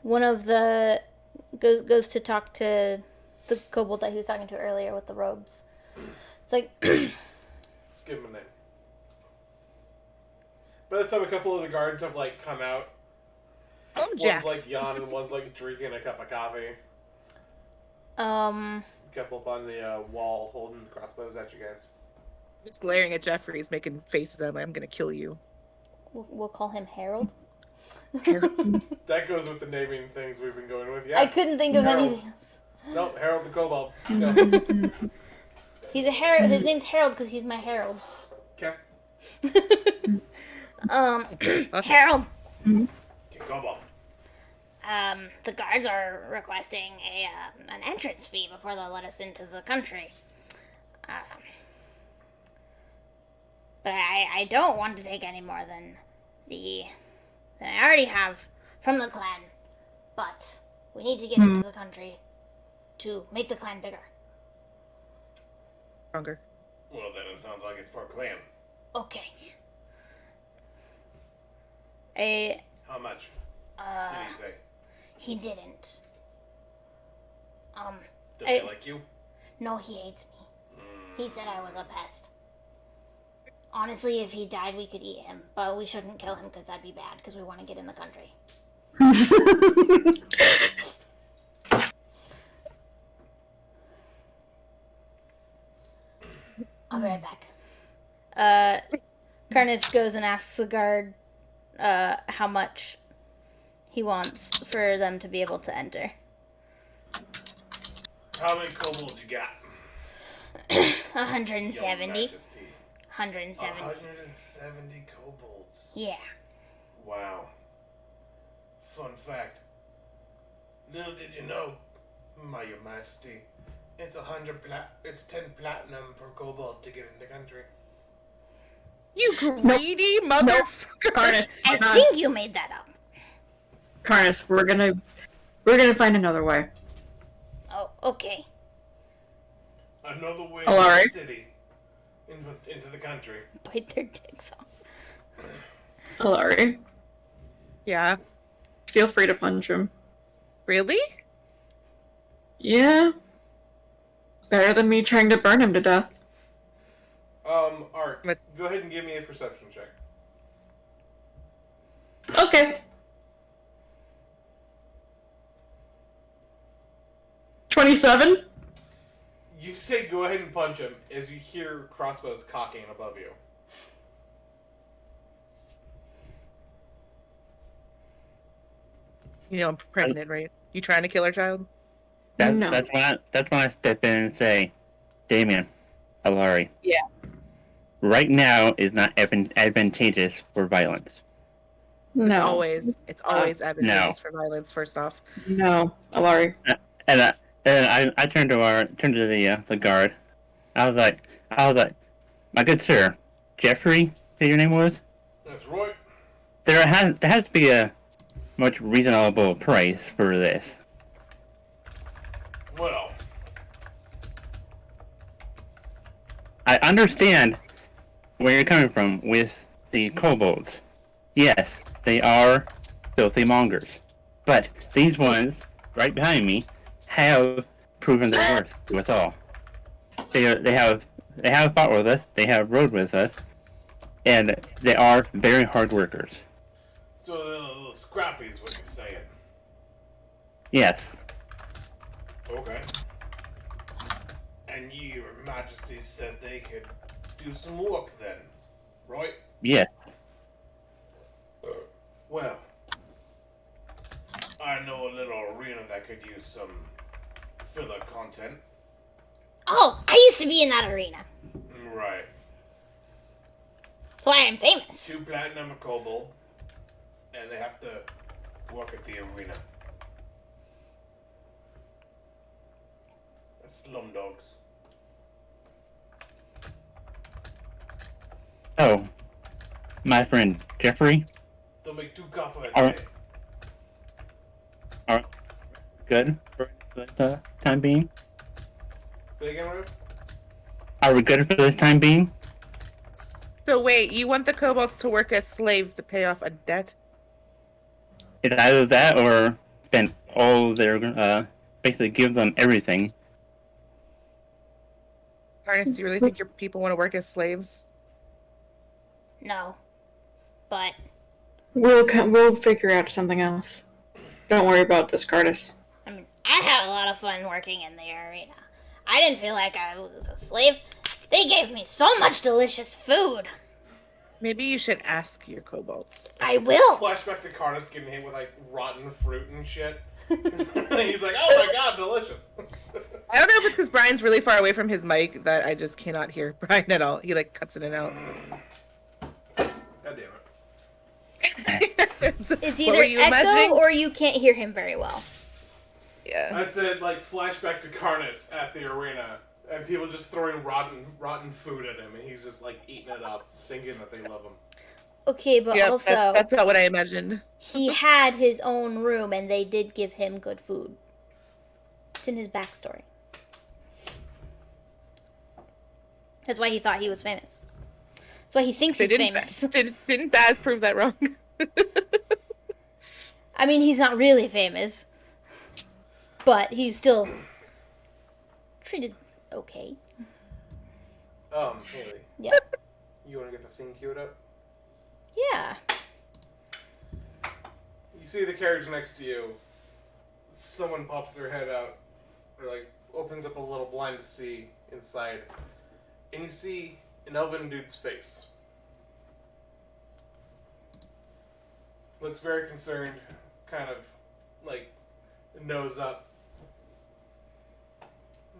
one of the, goes to talk to the kobold that he was talking to earlier with the robes. It's like, Let's give him a name. By this time, a couple of the guards have like come out. Oh, One's Jack. like yawning, one's like drinking a cup of coffee. Um, A couple up on the wall holding crossbows at you guys. Just glaring at Jeffrey. He's making faces at him. I'm gonna kill you. we'll call him Harold. That goes with the naming things we've been going with. Yeah. I couldn't think of Harold. anything else. Nope, Harold the Kobold. No. He's a Harold. His name's Harold because he's my Herald. Okay. Harold. Okay, Kobold. The guards are requesting an entrance fee before they'll let us into the country. But I don't want to take any more than I already have from the clan. But we need to get into the country to make the clan bigger. Stronger. Well, then it sounds like it's for a clan. Okay. How much? Did he say? He didn't. Does he like you? No, he hates me. He said I was a pest. Honestly, if he died, we could eat him, but we shouldn't kill him because that'd be bad because we want to get in the country. I'll be right back. Karnis goes and asks the guard how much he wants for them to be able to enter. How many kobolds you got? 170. Your Majesty. 170. 170 kobolds. Yeah. Wow. Fun fact. Little did you know, my Your Majesty, it's 10 platinum per kobold to get in the country. You greedy motherfucker. Karnis, I think you made that up. Karnis, we're gonna find another way. Oh, okay. Another way Oh, to alright. the city. Into the country. Bite their dicks off. Hilary, Yeah. feel free to punch him. Really? Yeah. Better than me trying to burn him to death. Art, But- go ahead and give me a perception check. Okay. 27? You say go ahead and punch him as you hear crossbows cocking above you. You know I'm pregnant, right? You trying to kill our child? No. That's when I step in and say, Damien, Alari. Yeah. Right now is not advantageous for violence. No. It's always advantageous for violence. First off, No. Alari. And I turned to the guard. I was like, my good sir, Jeffrey, say your name was. That's right. There has to be a much reasonable price for this. Well, I understand where you're coming from with the kobolds. Yes, they are filthy mongers. But these ones, right behind me, have proven their worth to us all. They have fought with us, they have rode with us, and they are very hard workers. so they're a little scrappy is what you're saying. Yes. Okay. And Your Majesty said they could do some work then, right? Yes. Well, I know a little arena that could use some filler content. Oh, I used to be in that arena. Right. That's why I'm famous. 2 platinum a kobold, and they have to work at the arena. That's slum dogs. Oh, my friend Jeffrey, They'll make 2 copper a Alright. day. are good for this time being? Say again, Rose? Are we good for this time being? so wait, you want the kobolds to work as slaves to pay off a debt? It's either that or spend all their, basically give them everything. Karnis, do you really think your people want to work as slaves? No. but We'll figure out something else. Don't worry about this, Karnis. I mean, I had a lot of fun working in the arena. I didn't feel like I was a slave. They gave me so much delicious food. Maybe you should ask your kobolds. I will. Flashback to Karnis getting hit with like rotten fruit and shit. He's like, oh my god, delicious. I don't know if it's because Brian's really far away from his mic that I just cannot hear Brian at all. He like cuts in and out. God damn it. It's What either were you echo imagining? or you can't hear him very well. Yeah. I said like flashback to Karnis at the arena, and people just throwing rotten food at him, and he's just like eating it up, thinking that they love him. Okay, but Yep, also that's about what I imagined. he had his own room, and they did give him good food. It's in his backstory. That's why he thought he was famous. That's why he thinks he's famous. Didn't Baz prove that wrong? I mean, he's not really famous, but he's still treated okay. Haley, Yeah. you want to get the thing queued up? Yeah. You see the carriage next to you. Someone pops their head out, or like opens up a little blind to see inside, and you see an elven dude's face. Looks very concerned, kind of like nose up.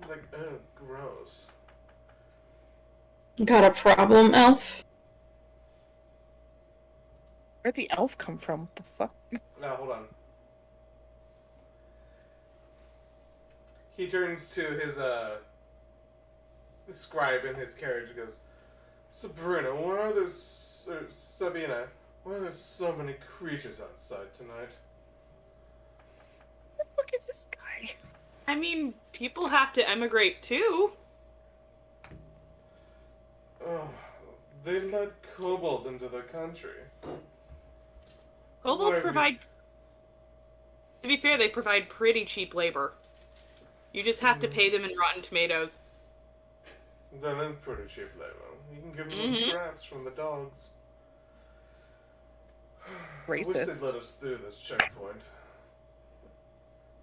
Like, oh, gross. Got a problem, Elf? Where'd the elf come from? What the fuck? Now, hold on. He turns to his scribe in his carriage and goes, Sabrina, why are there Sabina, why are there so many creatures outside tonight? What the fuck is this guy? I mean, people have to emigrate too. Oh, they let kobolds into their country. Kobolds Why- provide. To be fair, they provide pretty cheap labor. You just have to pay them in rotten tomatoes. That is pretty cheap labor. You can give them the scraps from the dogs. I wish they'd Racist. let us through this checkpoint.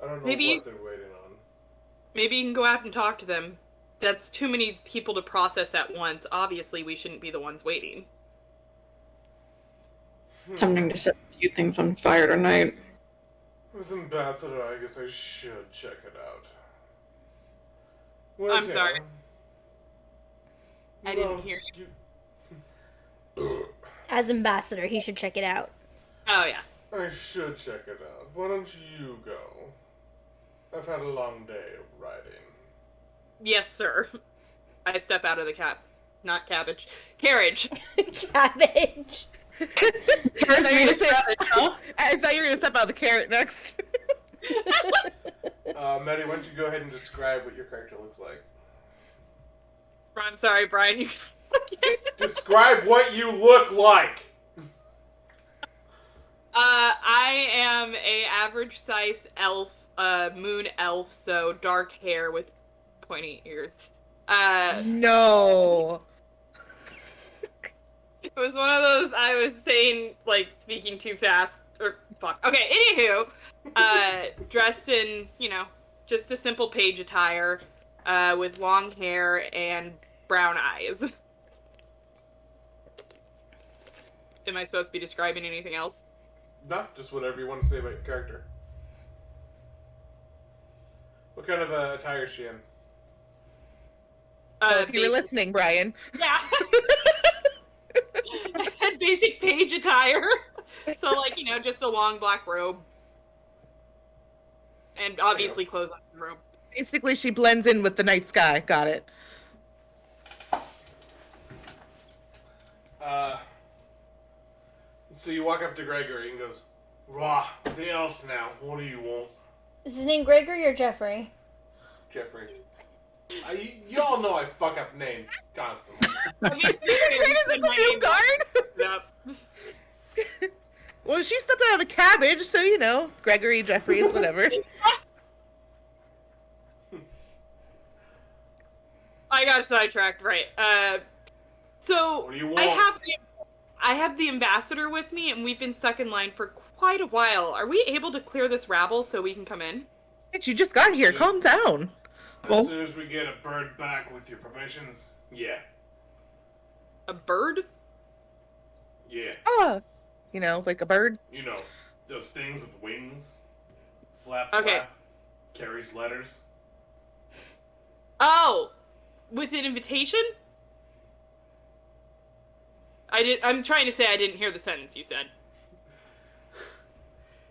I don't know Maybe- what they're waiting on. Maybe you can go out and talk to them. That's too many people to process at once. Obviously, we shouldn't be the ones waiting. Something to set a few things on fire tonight. As ambassador, I guess I should check it out. I'm sorry. I didn't Well, hear As ambassador, he should check it out. Oh, yes. I should check it out. Why don't you go? I've had a long day of riding. Yes, sir. I step out of the carriage. Cabbage. I thought you were gonna say, I thought you were gonna step out of the carrot next. Maddie, why don't you go ahead and describe what your character looks like? I'm sorry, Brian. You... Describe what you look like! I am a average size elf, moon elf, so dark hair with pointy ears. No. It was one of those I was saying, like, speaking too fast. Or, fuck. Okay, anywho, dressed in, just a simple page attire, with long hair and brown eyes. Am I supposed to be describing anything else? Not just whatever you want to say about your character. What kind of attire is she in? If you were Basic- listening, Brian. Yeah. I said basic page attire. So, just a long black robe. And obviously clothes on the robe. Basically, she blends in with the night sky. Got it. So you walk up to Gregory and goes, Rah, the elves now. What do you want? Is his name Gregory or Jeffrey? Jeffrey. Y'all know I fuck up names constantly. Wait, is this a new guard? Yep. Well, she stepped out of a cabbage, so Gregory, Jeffries, whatever. I got sidetracked, right. So What do you want? I I have the ambassador with me, and we've been stuck in line for quite a while. Are we able to clear this rabble so we can come in? Bitch, you just got here. Calm down. As soon as we get a bird back with your permissions, yeah. A bird? Yeah. You know, like a bird. You know, those things with wings. Flap, Okay. flap. Carries letters. Oh! With an invitation? I'm trying to say I didn't hear the sentence you said.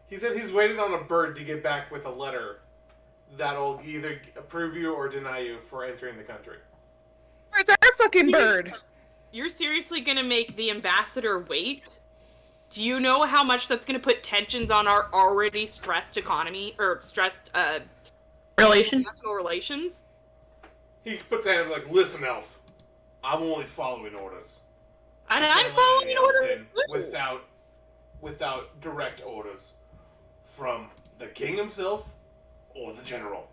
He said he's waiting on a bird to get back with a letter that'll either approve you or deny you for entering the country. Where's our fucking bird? You're seriously gonna make the ambassador wait? Do you know how much that's gonna put tensions on our already stressed economy, or stressed, Relations? national relations? He puts a hand like, listen, Elf, I'm only following orders. And You I'm can't let following anyone orders in too. without direct orders from the king himself or the general.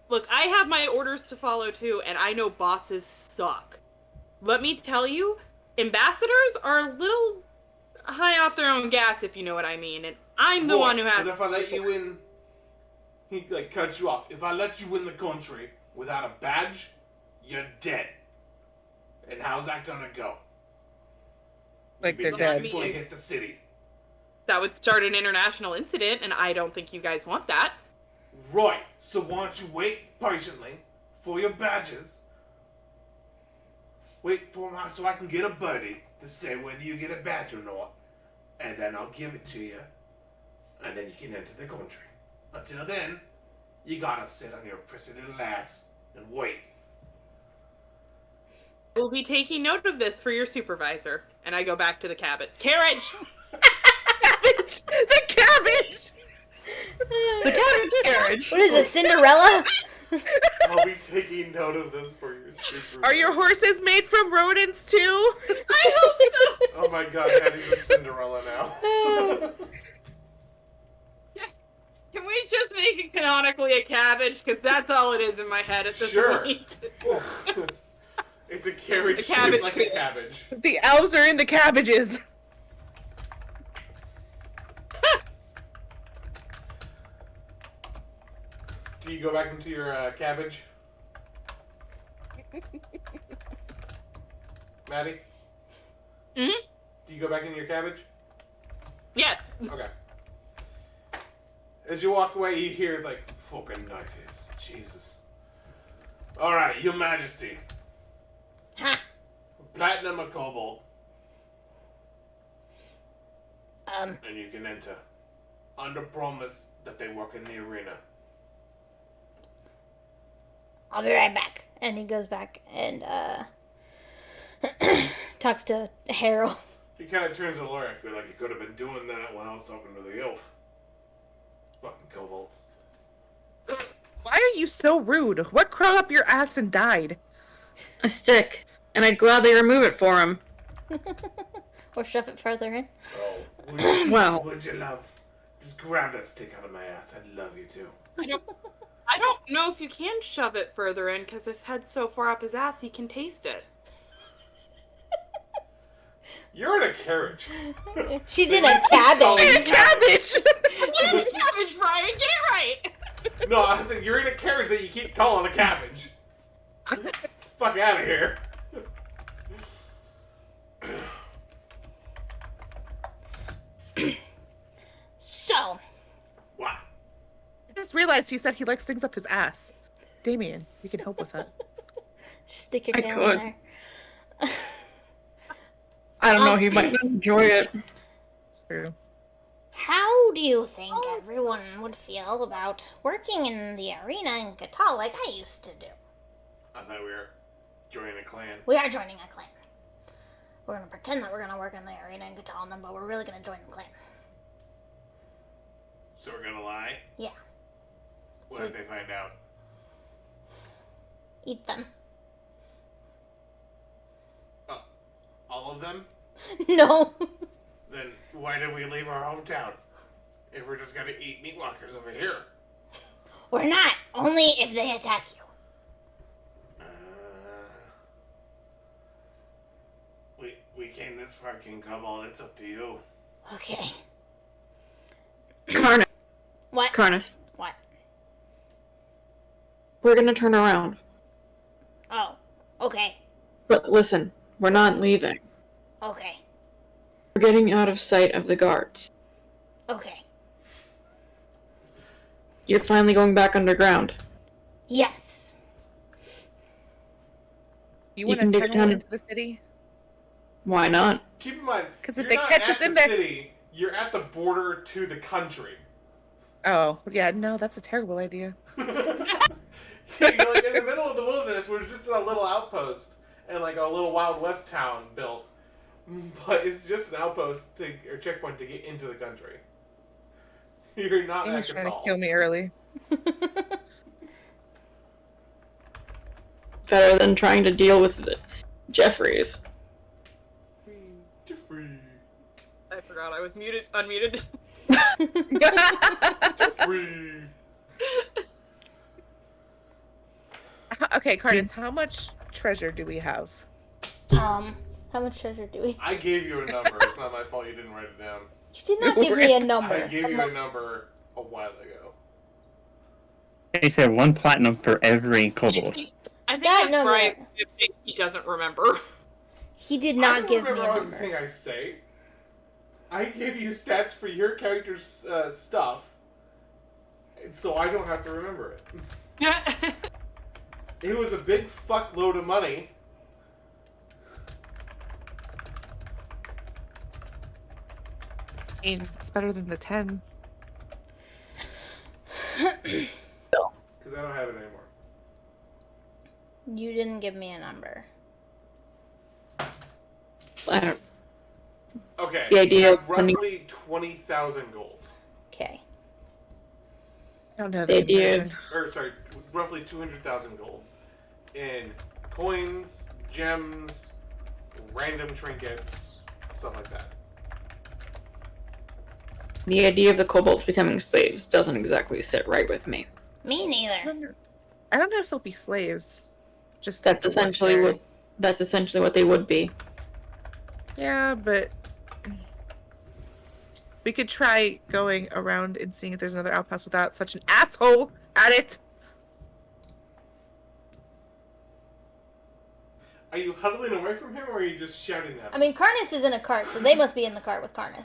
Look, I have my orders to follow too, and I know bosses suck. Let me tell you, ambassadors are a little high off their own gas, if you know what I mean, and I'm the one who has... But if I let you in, he cuts you off. If I let you in the country without a badge, you're dead. And how's that gonna go? Like You'll they're be dead. before you hit the city. That would start an international incident, and I don't think you guys want that. Right. So why don't you wait patiently for your badges? Wait for my so I can get a buddy to say whether you get a badge or not, and then I'll give it to you, and then you can enter the country. Until then, you gotta sit on your prissy little ass and wait. We'll be taking note of this for your supervisor. And I go back to the carriage. Carriage! Cabbage! The cabbage! The carriage. What is it, Cinderella? I'll be taking note of this for your supervisor. Are your horses made from rodents too? I hope so! Oh my god, Daddy's a Cinderella now. Can we just make it canonically a cabbage? Because that's all it is in my head at this Sure. point. It's a carriage A cabbage shaped like a pit. cabbage. The elves are in the cabbages. Do you go back into your cabbage? Maddie? Mhm. Do you go back into your cabbage? Yes. Okay. As you walk away, you hear, like, fucking knife. Jesus. Alright, Your Majesty. Huh. Platinum or cobalt, Um, and you can enter. Under promise that they work in the arena. I'll be right back. And he goes back and, talks to Harold. He kind of turns to the lawyer. I feel like he could have been doing that when I was talking to the elf. Fucking kobolds. Why are you so rude? What crawled up your ass and died? A stick. And I'd gladly remove it for him. Or shove it further in. Oh, would you, Well. would you love? Just grab that stick out of my ass. I'd love you too. I don't know if you can shove it further in because his head's so far up his ass he can taste it. You're in a carriage. She's in a cabbage. Cabbage! Cabbage, Brian, get it right! No, I said you're in a carriage that you keep calling a cabbage. Fuck out of here. So, What? I just realized he said he likes things up his ass. Damien, you can help with that. stick your I tail could. in there. I don't know, he might not enjoy it. It's true. How do you think everyone would feel about working in the arena in Katal like I used to do? I thought we were joining a clan. We are joining a clan. We're gonna pretend that we're gonna work in the arena in Katal, but we're really gonna join the clan. So we're gonna lie? Yeah. What So- if they find out? Eat them. All of them? No. Then why did we leave our hometown? If we're just gonna eat meatwalkers over here. We're not. Only if they attack you. We can't came this far, King Kobold. It's up to you. Okay. Karnis. What? Karnis. What? We're gonna turn around. Oh. Okay. But listen, we're not leaving. Okay. We're getting out of sight of the guards. Okay. You're finally going back underground. Yes. You You want can to dig tunnel down- into the city? Why not? Keep in mind, 'Cause if you're they not catch at us the in there- city, you're at the border to the country. Oh, yeah, no, that's a terrible idea. You're like in the middle of the wilderness. We're just in a little outpost and like a little Wild West town built, but it's just an outpost or checkpoint to get into the country. You're not Amy's that trying to Katal. kill me early. Better than trying to deal with the Jeffries. Jeffrey. I forgot I was unmuted. Free. Okay, Karnis, how much treasure do we have? How much treasure do we? I gave you a number. It's not my fault you didn't write it down. You did not give me a I number. gave you a number a while ago. They said 1 platinum for every kobold. I think That that's number- right. If he doesn't remember. He did I not don't give me a remember number. everything I say. I gave you stats for your character's stuff, and so I don't have to remember it. It was a big fuckload of money. I mean, it's better than the 10. Because I don't have it anymore. You didn't give me a number. I don't. Okay. The idea you have of sending- roughly 20,000 gold. Okay. I don't know The the idea conversion. Or, sorry, roughly 200,000 gold. In coins, gems, random trinkets, stuff like that. The idea of the kobolds becoming slaves doesn't exactly sit right with me. Me I neither. don't know if they'll be slaves. Just That's to work essentially there. what they would be. Yeah, but we could try going around and seeing if there's another outpost without such an asshole at it. Are you huddling away from him, or are you just shouting at him? I mean, Karnis is in a cart, so they must be in the cart with Karnis.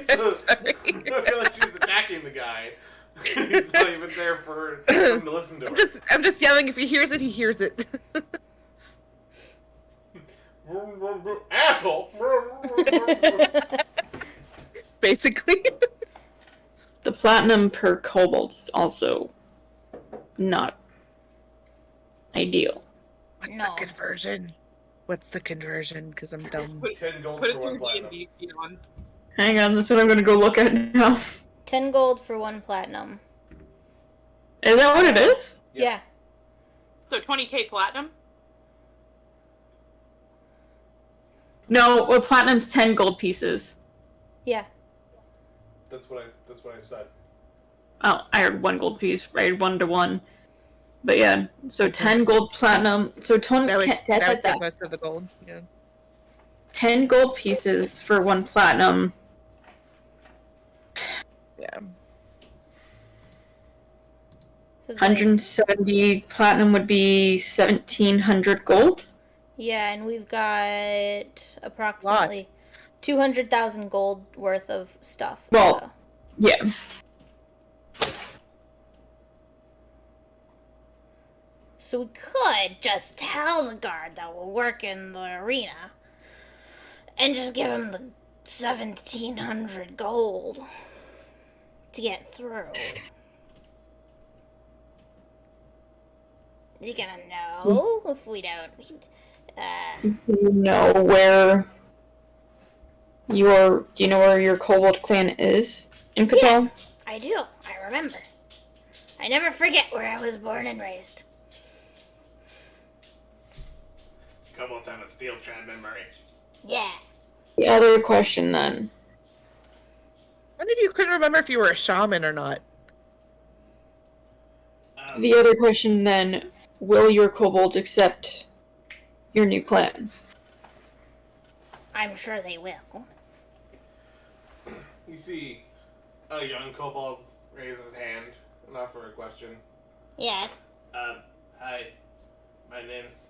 So, Sorry. I feel like she's attacking the guy. He's not even there for him to listen to her. I'm just yelling. If he hears it, he hears it. Asshole! Basically. The platinum per kobold's also not ideal. What's No. the conversion? What's the conversion? Because I'm dumb. 10 gold Put for it one through platinum. D&D feed on. Hang on, that's what I'm gonna go look at now. 10 gold for 1 platinum. Is that what it is? Yeah. So 20k platinum? No, well, platinum's 10 gold pieces. Yeah. That's what I said. Oh, I heard 1 gold piece. I heard 1 to 1. But yeah, so 10 gold platinum. So 10, That would, that would get 10 most of the gold. Yeah. gold pieces for 1 platinum. Yeah. So it's like- 170 platinum would be 1,700 gold. yeah, and we've got approximately 200,000 gold worth of stuff. Well- so. Yeah. So we could just tell the guard that we'll work in the arena and just give him the 1,700 gold to get through. Is he gonna know if we don't? You know where do you know where your kobold clan is in Katal? I do. I remember. I never forget where I was born and raised. Kobolds have a steel trap memory. Yeah. The other question then. One of you couldn't remember if you were a shaman or not. The other question then, will your kobolds accept your new clan? I I'm sure they will. You see a young kobold raise his hand and offer a question. Yes. Hi. My name's,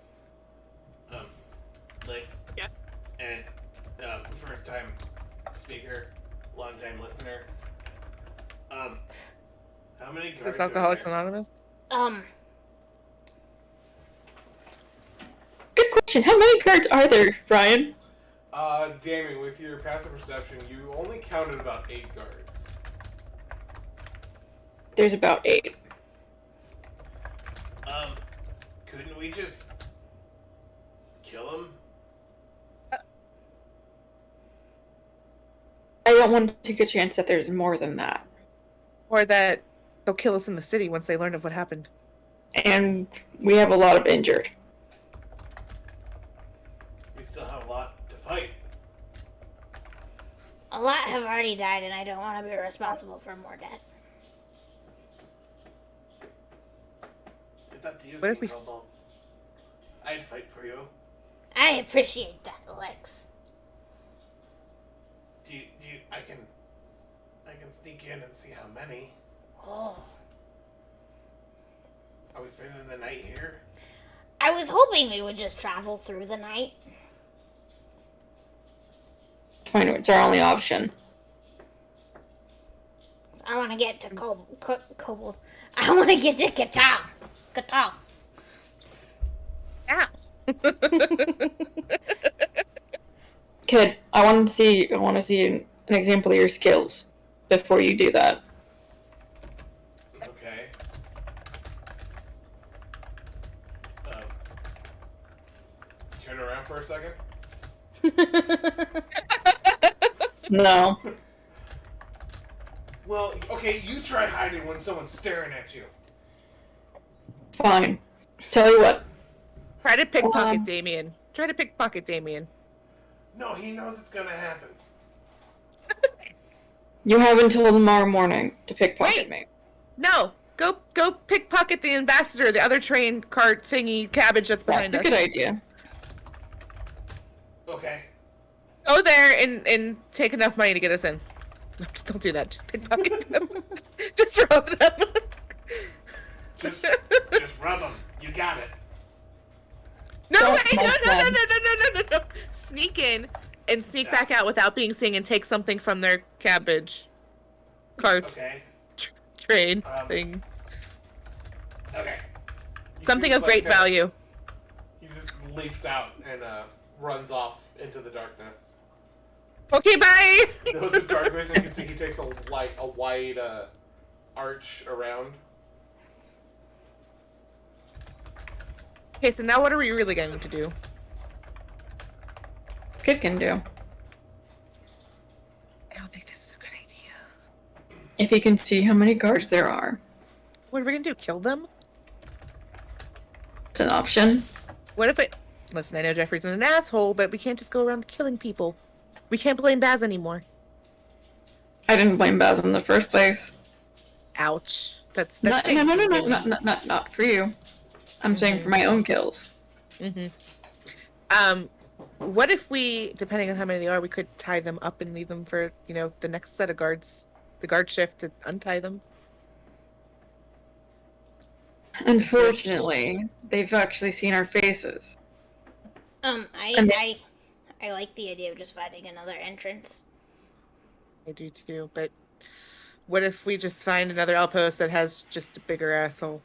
Lix. Yeah. And, first time speaker, long time listener. How many cards Is Alcoholics are there? Anonymous? Good question. How many cards are there, Brian? Damien, with your passive perception, you only counted about 8 guards. There's about 8. Couldn't we just kill them? I don't want to take a chance that there's more than that. Or that they'll kill us in the city once they learn of what happened. And we have a lot of injured. We still have a lot to fight. A lot have already died, and I don't want to be responsible for more death. It's up to you, What if King we- Kobold. I'd fight for you. I appreciate that, Lex. I can sneak in and see how many. Oh. Are we spending the night here? I was hoping we would just travel through the night. Fine, it's our only option. I want to get to Kobold. I want to get to Katal. Katal. Ow! Kid, I want to see an example of your skills before you do that. Okay. Turn around for a second. No. Well, okay, you try hiding when someone's staring at you. Fine. Tell you what. Try to pickpocket Damien. Try to pickpocket Damien. No, he knows it's gonna happen. You have until tomorrow morning to pickpocket me. No! Go pickpocket the ambassador, the other train cart thingy cabbage that's behind That's a us. good idea. Okay. Go there and take enough money to get us in. No, just don't do that. Just pickpocket them. Just rob them. Just rub them. You got it. No, That's wait, no, my no, no, plan. no, no, no, no, no. Sneak in and sneak back out without being seen and take something from their cabbage cart Okay. train thing. Okay. He Something seems of great like, value. He just leaps out and runs off into the darkness. Okay, bye! Those with dark vision can see he takes a wide arch around. Okay, so now what are we really going to do? Kid can do. I don't think this is a good idea. If he can see how many guards there are. What are we going to do? Kill them? It's an option. What if it... Listen, I know Jeffrey's an asshole, but we can't just go around killing people. We can't blame Baz anymore. I didn't blame Baz in the first place. Ouch. That's No, saying no, too much. not for you. I'm saying for my own kills. What if we, depending on how many they are, we could tie them up and leave them for, the next set of guards, the guard shift to untie them? Unfortunately, they've actually seen our faces. I like the idea of just finding another entrance. I do too, but what if we just find another outpost that has just a bigger asshole?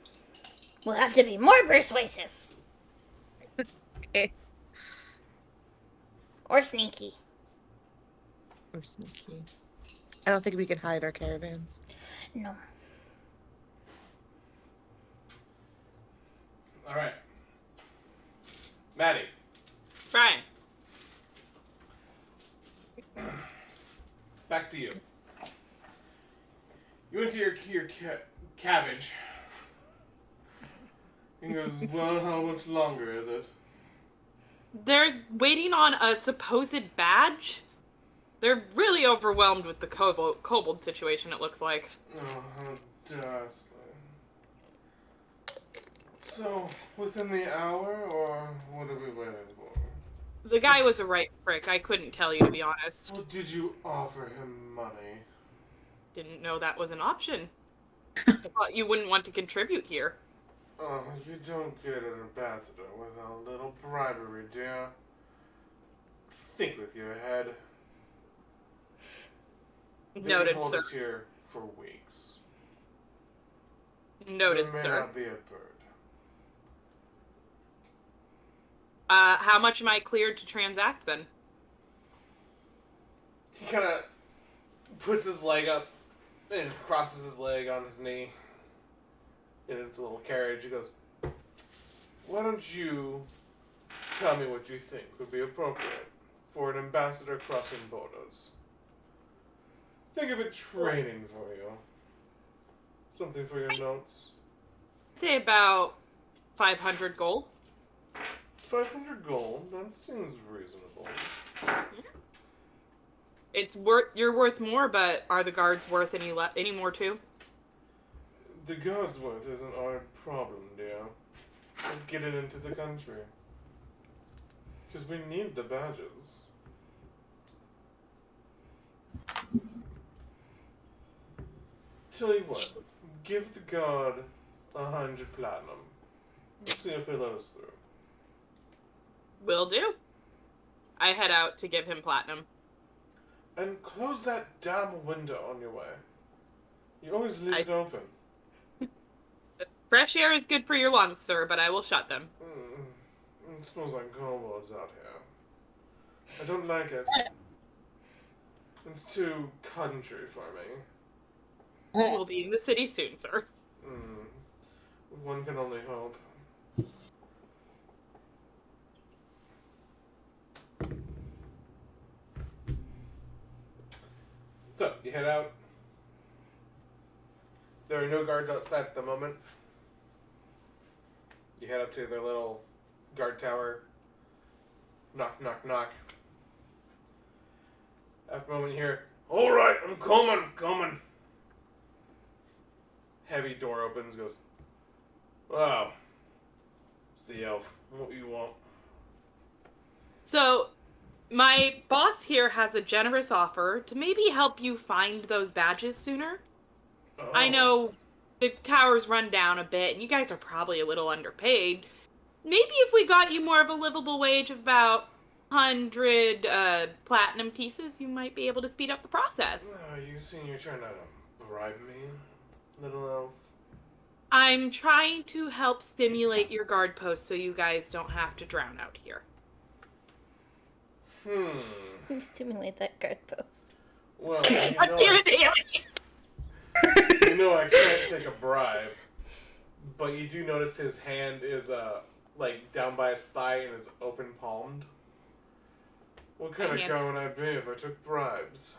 We'll have to be more persuasive. Okay. Or sneaky. Or sneaky. I don't think we can hide our caravans. No. Alright. Maddie. Brian. Back to you. You went to your cabbage. He goes, well, how much longer is it? They're waiting on a supposed badge. They're really overwhelmed with the kobold situation, it looks like. Oh, how dastardly. So, within the hour, or what are we waiting for? The guy was a right prick. I couldn't tell you, to be honest. Well, did you offer him money? Didn't know that was an option. I thought you wouldn't want to contribute here. Oh, you don't get an ambassador without a little bribery, dear. Think with your head. They Noted, can hold sir. us here for weeks. Noted, There may sir. not be a bird. How much am I cleared to transact then? He kind of puts his leg up and crosses his leg on his knee in his little carriage. He goes, "Why don't you tell me what you think would be appropriate for an ambassador crossing borders? Think of it training for you. Something for your notes. Say about 500 gold. 500 gold? That seems reasonable. You're worth more, but are the guards worth any more too? The God's worth isn't our problem, dear. Let's get it into the country. Because we need the badges. Tell you what, give the guard 100 platinum. See if they let us through. Will do. I head out to give him platinum. And close that damn window on your way. You always leave it open. Fresh air is good for your lungs, sir, but I will shut them. It smells like kobolds out here. I don't like it. It's too country for me. We'll be in the city soon, sir. One can only hope. So, you head out. There are no guards outside at the moment. You head up to their little guard tower. Knock, knock, knock. After a moment, you hear, "Alright, I'm coming. Heavy door opens, goes, "Wow. It's the elf. What do you want?" So, my boss here has a generous offer to maybe help you find those badges sooner. Oh. I know the tower's run down a bit, and you guys are probably a little underpaid. Maybe if we got you more of a livable wage of about 100 platinum pieces, you might be able to speed up the process. You seem you're trying to bribe me, little elf? I'm trying to help stimulate your guard post so you guys don't have to drown out here. Stimulate that guard post. Well, you know I can't take a bribe, but you do notice his hand is like down by his thigh and is open palmed. What kind of guy would I be if I took bribes?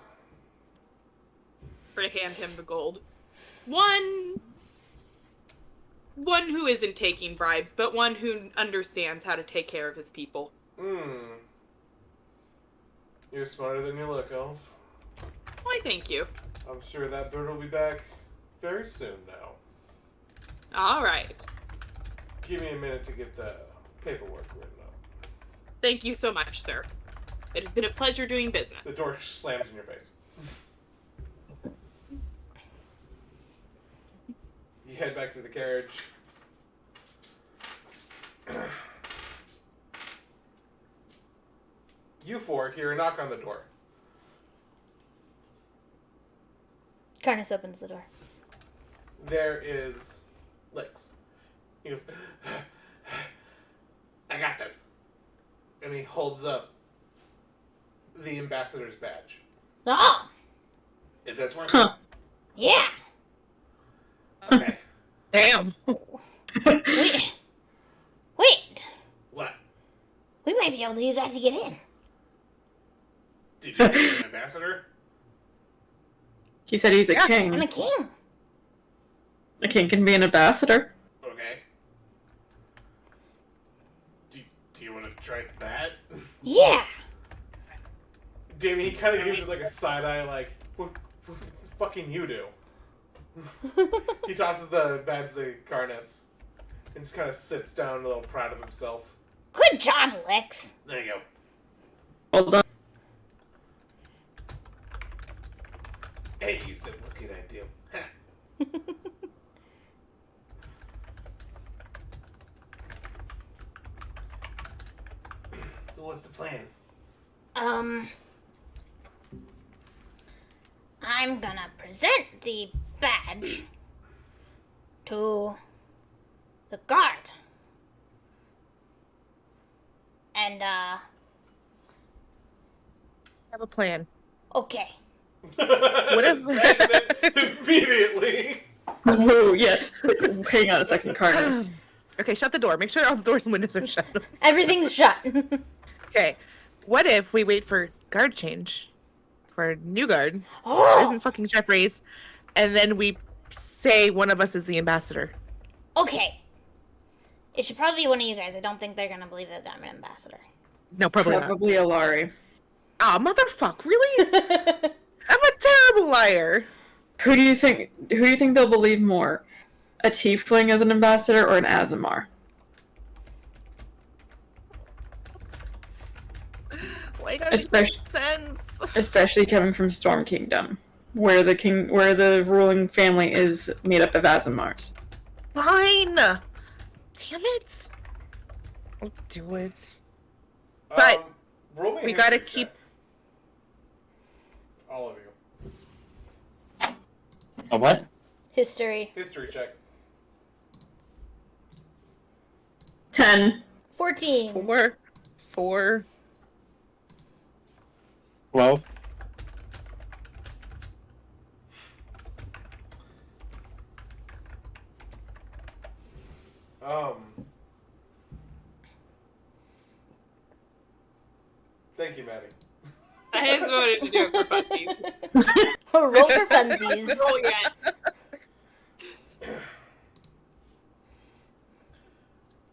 For to hand him the gold. One who isn't taking bribes, but one who understands how to take care of his people. You're smarter than you look, elf. Why, thank you. I'm sure that bird will be back very soon now. Alright. Give me a minute to get the paperwork written up. Thank you so much, sir. It has been a pleasure doing business. The door slams in your face. You head back to the carriage. You four hear a knock on the door. Karnis opens the door. There is Licks. He goes, "I got this." And he holds up the ambassador's badge. Oh! Is this working? Yeah! Okay. Damn. Wait! What? We might be able to use that to get in. Did you say you're an ambassador? He said he's a king. I'm a king. A king can be an ambassador. Okay. Do you want to try that? Yeah! Damien, he kind of gives you like a side eye, like, what fucking you do? He tosses the badge to Karnis and just kind of sits down a little proud of himself. Good job, Lex. There you go. Hold on. Hey, you said what could I do? Ha. So what's the plan? I'm gonna present the badge to the guard. And, I have a plan. okay. What if... Immediately. Whoa, yeah. Hang on a second, Karnis. Okay, shut the door. Make sure all the doors and windows are shut. Everything's shut. Okay. What if we wait for guard change? For a new guard. There Oh, isn't fucking Jeffries. And then we say one of us is the ambassador. okay. It should probably be one of you guys. I don't think they're gonna believe that I'm an ambassador. No, probably not. Probably Alari. Ah, motherfuck, really? I'm a terrible liar. Who do you think they'll believe more? A tiefling as an ambassador or an Azamar? Why does it make sense? Especially coming from Storm Kingdom, where the ruling family is made up of Azamars. Fine. Damn it. I'll do it. But roll me a we gotta history keep... check. All of you. A what? History. History check. 10. 14. 4. 12. Thank you, Maddie. I just wanted to do it for funsies. Roll for funsies. Roll yet.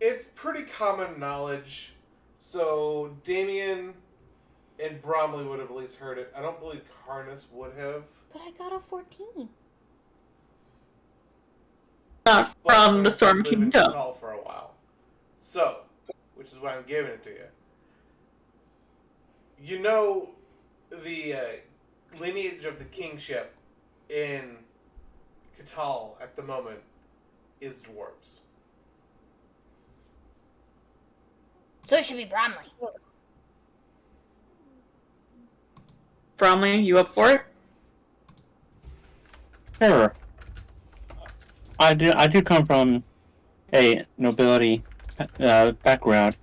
It's pretty common knowledge, so Damien and Bromley would have at least heard it. I don't believe Karnis would have. But I got a 14. Not but from the they've Storm lived in Kingdom. Katal for a while. So, which is why I'm giving it to you. You know the lineage of the kingship in Katal at the moment is dwarves. So it should be Bromley. Bromley, you up for it? Sure. I do come from a nobility background,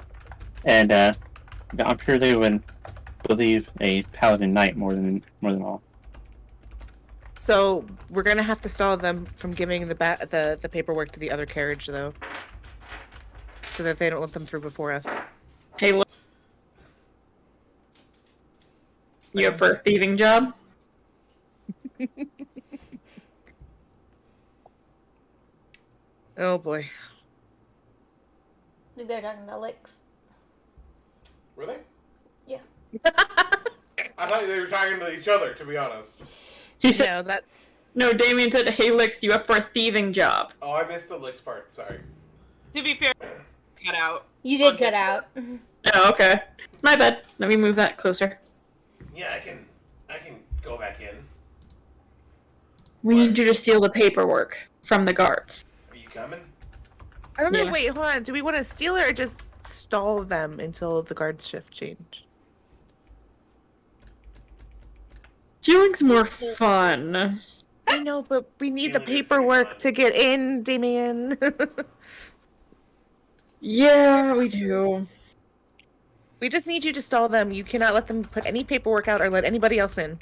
and I'm sure they would believe a paladin knight more than all. So we're gonna have to stall them from giving the paperwork to the other carriage, though, so that they don't let them through before us. Hey, look. You up for a thieving job? Oh boy. I think they're talking about licks. Were they? Yeah. I thought they were talking to each other, to be honest. He said, No, that no, Damien said, hey, Lix, you up for a thieving job? Oh, I missed the licks part. Sorry. To be fair, cut out. You did On cut this out. Oh, okay. My bad. Let me move that closer. Yeah, I can go back in. We need you to steal the paperwork from the guards. Are you coming? I don't know. Yeah. Wait, hold on. Do we want to steal it or just stall them until the guard's shift change? Stealing's more fun. I know, but we need the Stealing is pretty paperwork fun. to get in, Damien. Yeah, we do. We just need you to stall them. You cannot let them put any paperwork out or let anybody else in.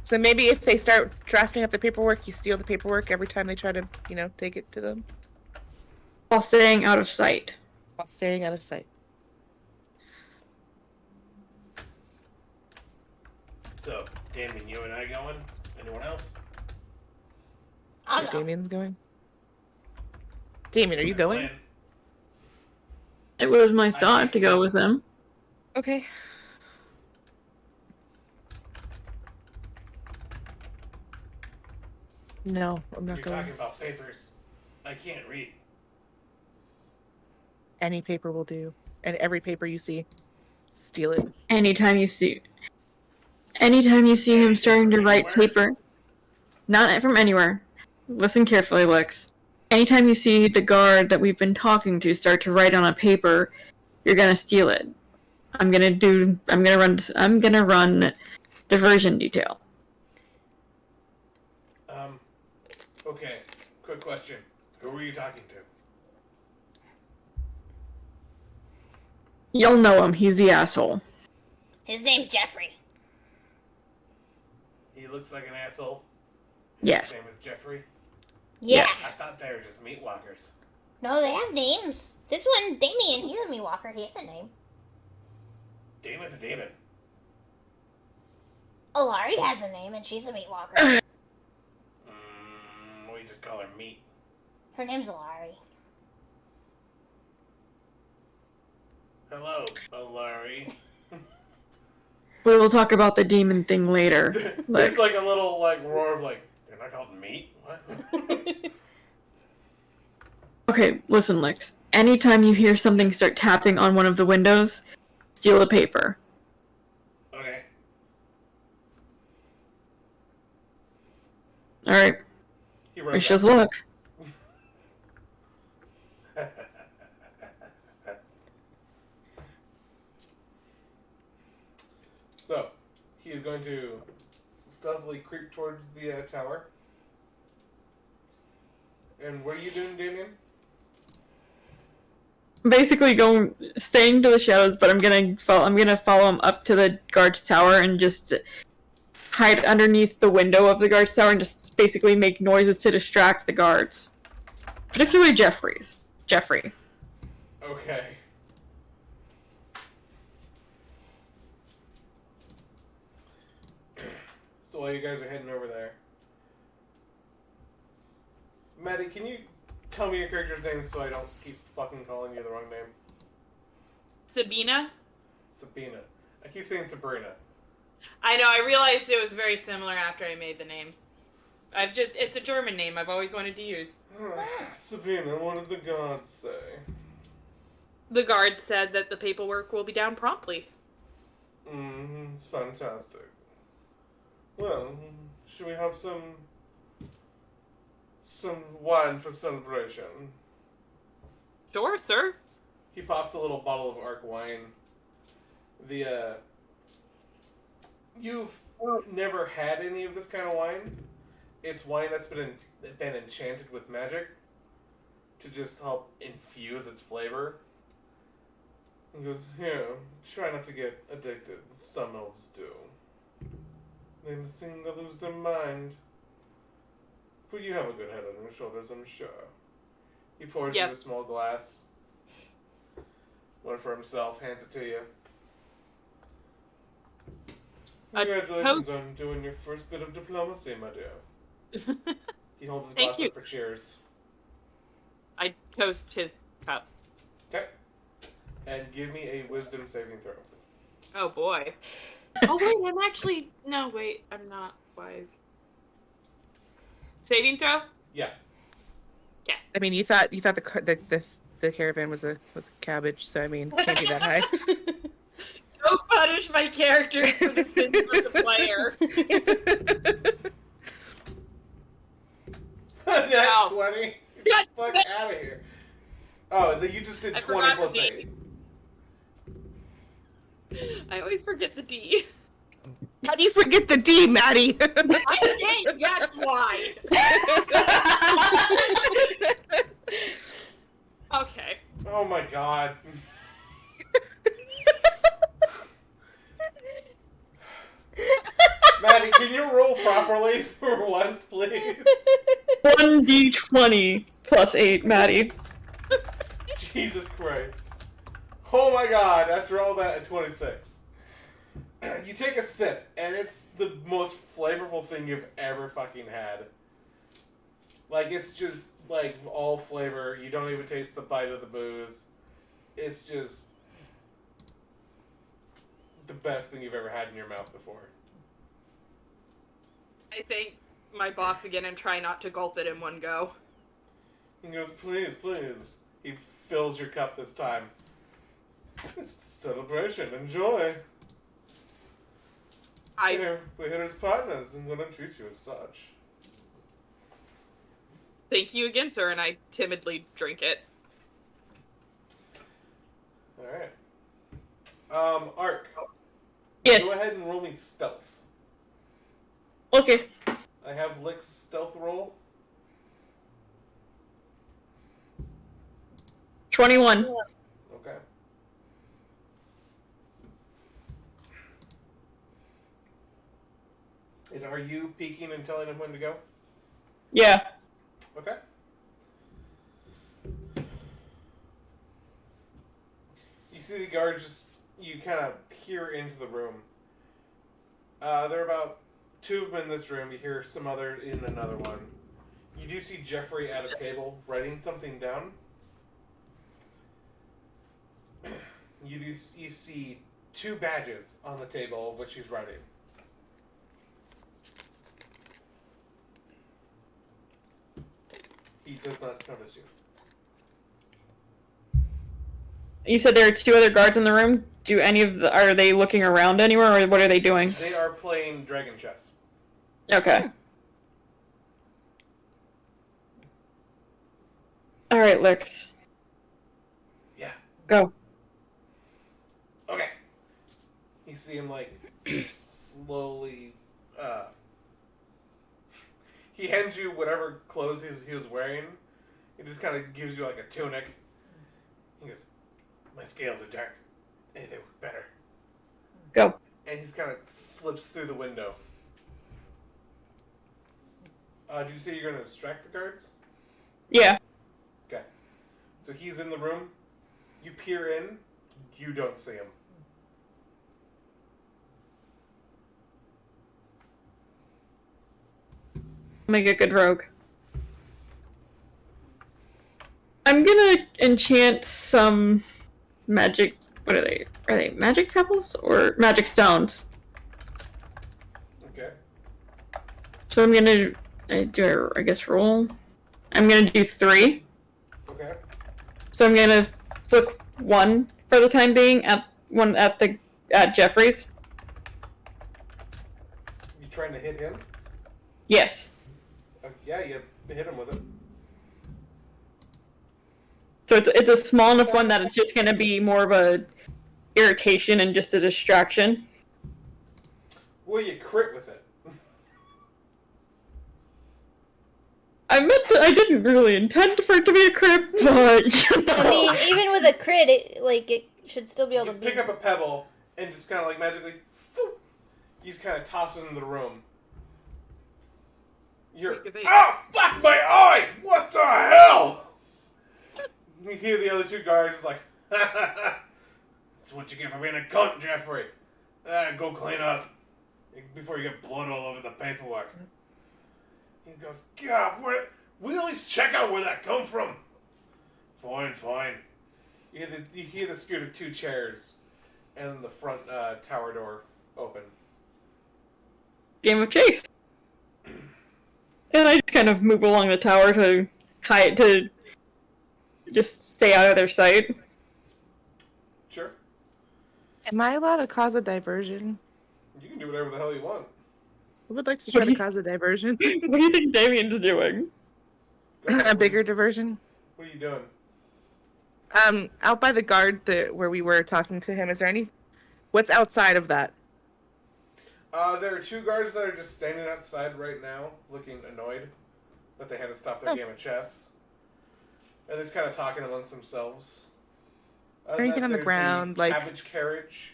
So maybe if they start drafting up the paperwork, you steal the paperwork every time they try to, take it to them While staying out of sight. while staying out of sight. So, Damien, you and I going? Anyone else? I'll Yeah, go. Damien's going. Damien, are you going? Plan. It was my thought to go with him. Okay. No, I'm not You're going. talking about papers. I can't read. Any paper will do. And every paper you see, steal it. Anytime you see him starting to write paper, not from anywhere. Listen carefully, Lex. Anytime you see the guard that we've been talking to start to write on a paper, you're gonna steal it. I'm gonna run diversion detail. Okay. Quick question. Who were you talking to? You'll know him. He's the asshole. His name's Jeffrey. He looks like an asshole. Yes. His name is Jeffrey. Yeah. Yes. I thought they were just meat walkers. No, they have names. This one, Damien, he's a meat walker. He has a name. Damon's a demon. Alari has a name, and she's a meat walker. We just call her meat. Her name's Alari. Hello, Alari. We will talk about the demon thing later. There's Lex. like a little roar of they're not called meat? What? Okay, listen, Lex. Anytime you hear something start tapping on one of the windows, steal a paper. Okay. Alright, He wrote wish that. us luck. So, he is going to stealthily creep towards the tower. And what are you doing, Damien? Basically staying to the shadows, but I'm gonna follow him up to the guard's tower and just hide underneath the window of the guard's tower and just basically make noises to distract the guards. Particularly Jeffrey. Okay. So while you guys are heading over there, Maddie, can you tell me your character's name so I don't keep fucking calling you the wrong name? Sabina? Sabina. I keep saying Sabrina. I know, I realized it was very similar after I made the name. It's a German name I've always wanted to use. Sabina, what did the gods say? The guard said that the paperwork will be down promptly. It's fantastic. Well, should we have some wine for celebration? Sure, sir. He pops a little bottle of Arc wine. You've never had any of this kind of wine. It's wine that's been enchanted with magic to just help infuse its flavor. He goes, here, try not to get addicted. Some elves do. They seem to lose their mind. But you have a good head on your shoulders, I'm sure. He pours you a small glass. One for himself, hands it to you. Congratulations on doing your first bit of diplomacy, my dear. He holds his glass up for cheers. I toast his cup. Okay. And give me a wisdom saving throw. Oh boy. Oh wait, I'm not wise. Saving throw? Yeah. Yeah. I mean, you thought the caravan was a cabbage, so I mean, can't be that high. Don't punish my characters for the sins of the player. Nat 20? Get the God, fuck out of here. Oh, you just did 20 plus 8. I always forget the D. How do you forget the D, Maddie? I did, that's why. Okay. Oh my god. Maddie, can you roll properly for once, please? 1d20 plus 8, Maddie. Jesus Christ. Oh my god, after all that, at 26. You take a sip, and it's the most flavorful thing you've ever fucking had. Like, it's just, like, all flavor. You don't even taste the bite of the booze. It's just the best thing you've ever had in your mouth before. I thank my boss again and try not to gulp it in one go. He goes, please, please. He fills your cup this time. celebration. Enjoy. We're here as partners and gonna treat you as such. Thank you again, sir, and I timidly drink it. Alright. Ark. Yes. Go ahead and roll me stealth. Okay. I have Lick's stealth roll. 21. Okay. And are you peeking and telling him when to go? Yeah. Okay. You see the guards just, you kind of peer into the room. There are about 2 of them in this room. You hear some other in another one. You do see Jeffrey at a table writing something down. You see 2 badges on the table of which he's writing. He does not notice you. You said there are 2 other guards in the room. Do any of the, are they looking around anywhere, or what are they doing? They are playing dragon chess. Okay. All right, Lix. Yeah. Go. Okay. You see him like slowly. He hands you whatever clothes he was wearing. He just kind of gives you like a tunic. He goes, "My scales are dark. Hey, they look better." Go. And he kind of slips through the window. Did you say you're going to distract the guards? Yeah. Okay. So he's in the room. You peer in. You don't see him. Make a good rogue. I'm gonna enchant some magic. What are they? Are they magic pebbles or magic stones? Okay. So I'm gonna I guess roll. I'm gonna do 3. Okay. So I'm gonna flick 1 for the time being at Jeffrey's. You trying to hit him? Yes. Yeah, you hit him with it. So it's a small enough one that it's just gonna be more of a irritation and just a distraction. Well, you crit with it. I didn't really intend for it to be a crit, but you know. I mean, even with a crit, it should still be able You to be. pick up a pebble and just kind of like magically, phoop, you just kind of toss it into the room. You're, oh, fuck my eye! What the hell? You hear the other 2 guards like, that's what you get for being a cunt, Jeffrey. Go clean up before you get blood all over the paperwork. He goes, God, we at least check out where that come from. Fine, fine. You hear the scoot of 2 chairs and the front tower door open. Game of chase. And I just kind of move along the tower to just stay out of their sight. Sure. Am I allowed to cause a diversion? You can do whatever the hell you want. I would like to try to cause a diversion. What do you think Damien's doing? A bigger diversion? What are you doing? Out by the guard where we were talking to him, is there any... What's outside of that? There are 2 guards that are just standing outside right now, looking annoyed that they had to stop their game of chess. And they're just kind of talking amongst themselves. Anything on the ground, like... cabbage carriage.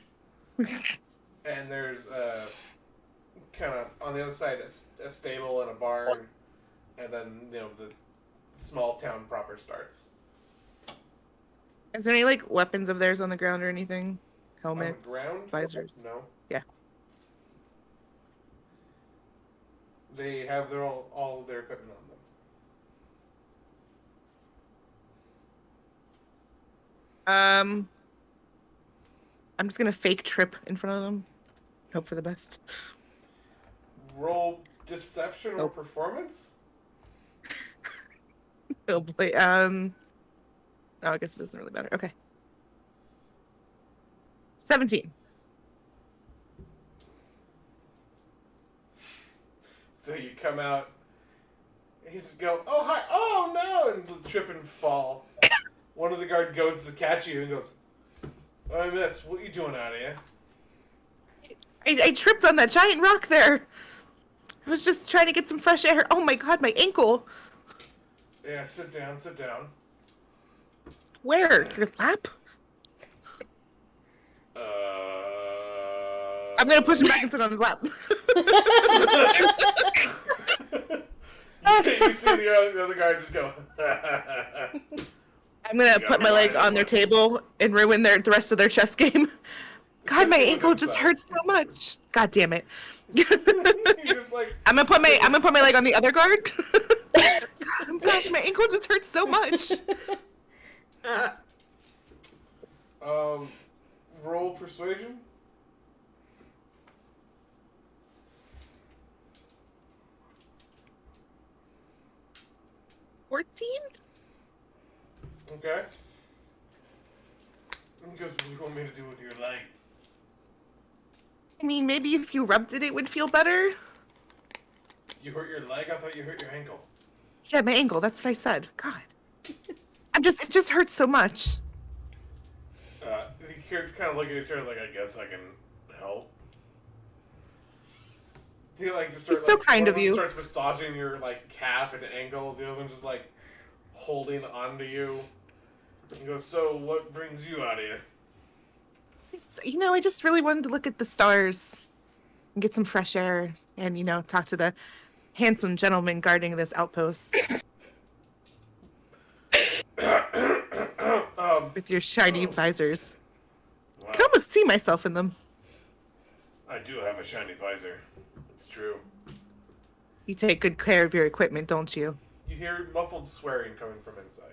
And there's, kind of, on the other side, a stable and a barn. And then, the small town proper starts. Is there any, like, weapons of theirs on the ground or anything? Helmets? On the ground? Visors? No. Yeah. They have all of their equipment on them. I'm just gonna fake trip in front of them. Hope for the best. Roll deception or performance? Oh boy. Oh, I guess it doesn't really matter. Okay. 17. So you come out, and he's go, oh, hi, oh, no, and trip and fall. One of the guard goes to catch you and goes, oh, miss, what you doing out here? I tripped on that giant rock there. I was just trying to get some fresh air. Oh my god, my ankle. Yeah, sit down, sit down. Where? Your lap? I'm gonna push him back and sit on his lap. You see the other guard just go, I'm gonna put my leg on their table and ruin the rest of their chess game. God, my ankle just hurts so much. God damn it. just like, I'm gonna put my leg on the other guard. Gosh, my ankle just hurts so much. Roll persuasion. $14? Okay. Because what do you want me to do with your leg? I mean, maybe if you rubbed it, it would feel better. You hurt your leg? I thought you hurt your ankle. Yeah, my ankle. That's what I said. God. It just hurts so much. The characters kind of look at each other like, I guess I can help. They like just start, He's so like, kind one of them you. starts massaging your like calf and ankle. The other one just like holding onto you. He goes, so what brings you out here? I just really wanted to look at the stars and get some fresh air and, talk to the handsome gentleman guarding this outpost. With your shiny visors. Wow. I can almost see myself in them. I do have a shiny visor. It's true. You take good care of your equipment, don't you? You hear muffled swearing coming from inside.